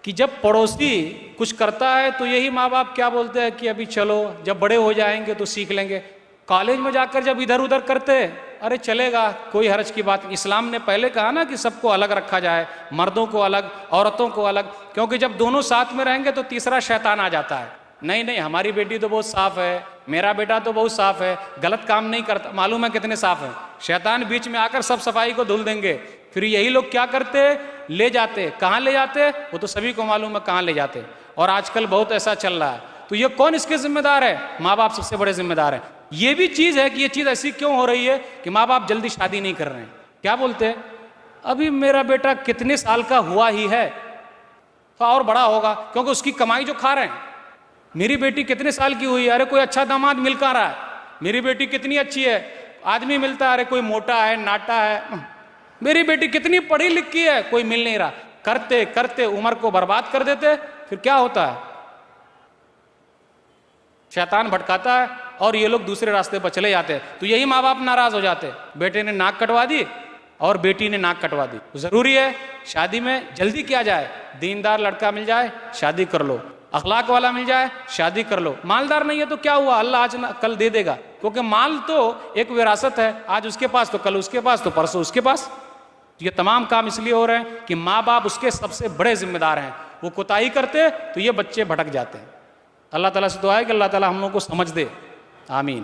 کہ جب پڑوسی کچھ کرتا ہے تو یہی ماں باپ کیا بولتے ہیں کہ ابھی چلو، جب بڑے ہو جائیں گے تو سیکھ لیں گے. کالج میں جا کر جب ادھر ادھر کرتے، ارے چلے گا، کوئی حرج کی بات نہیں. اسلام نے پہلے کہا نا کہ سب کو الگ رکھا جائے، مردوں کو الگ، عورتوں کو الگ، کیونکہ جب دونوں ساتھ میں رہیں گے تو تیسرا شیطان آ جاتا ہے. نہیں ہماری بیٹی تو بہت صاف ہے، میرا بیٹا تو بہت صاف ہے، غلط کام نہیں کرتا. معلوم ہے کتنے صاف ہیں. شیطان بیچ میں آ کر سب صفائی کو دھل دیں گے. پھر یہی لوگ کیا کرتے؟ لے جاتے. کہاں لے جاتے؟ وہ تو سبھی کو معلوم ہے کہاں لے جاتے. اور آج کل بہت ایسا چل رہا ہے. تو یہ کون اس کے ذمہ دار ہے؟ ماں باپ سب سے بڑے ذمہ دار ہیں. یہ بھی چیز ہے کہ یہ چیز ایسی کیوں ہو رہی ہے کہ ماں باپ جلدی شادی نہیں کر رہے ہیں. کیا بولتے ہیں؟ ابھی میرا بیٹا کتنے سال کا ہوا ہی ہے، اور بڑا ہوگا کیونکہ اس کی کمائی جو کھا رہے ہیں. میری بیٹی کتنے سال کی ہوئی ہے، ارے کوئی اچھا داماد مل کر رہا ہے. میری بیٹی کتنی اچھی ہے، آدمی ملتا ہے، ارے کوئی موٹا ہے، ناٹا ہے. میری بیٹی کتنی پڑھی لکھی ہے، کوئی مل نہیں رہا. کرتے کرتے عمر کو برباد کر دیتے. پھر کیا ہوتا ہے؟ شیطان بھٹکاتا ہے اور یہ لوگ دوسرے راستے پر چلے جاتے ہیں. تو یہی ماں باپ ناراض ہو جاتے. بیٹے نے ناک کٹوا دی اور بیٹی نے ناک کٹوا دی. ضروری ہے شادی میں جلدی کیا جائے. دیندار لڑکا مل جائے شادی کر لو، اخلاق والا مل جائے شادی کر لو. مالدار نہیں ہے تو کیا ہوا، اللہ آج کل دے دے گا، کیونکہ مال تو ایک وراثت ہے. آج اس کے پاس تو کل اس کے پاس تو پرسوں اس کے پاس. یہ تمام کام اس لیے ہو رہے ہیں کہ ماں باپ اس کے سب سے بڑے ذمہ دار ہیں. وہ کوتاہی کرتے تو یہ بچے بھٹک جاتے ہیں. اللہ تعالیٰ سے دعا ہے کہ اللہ تعالیٰ ہم لوگوں کو سمجھ دے. آمین.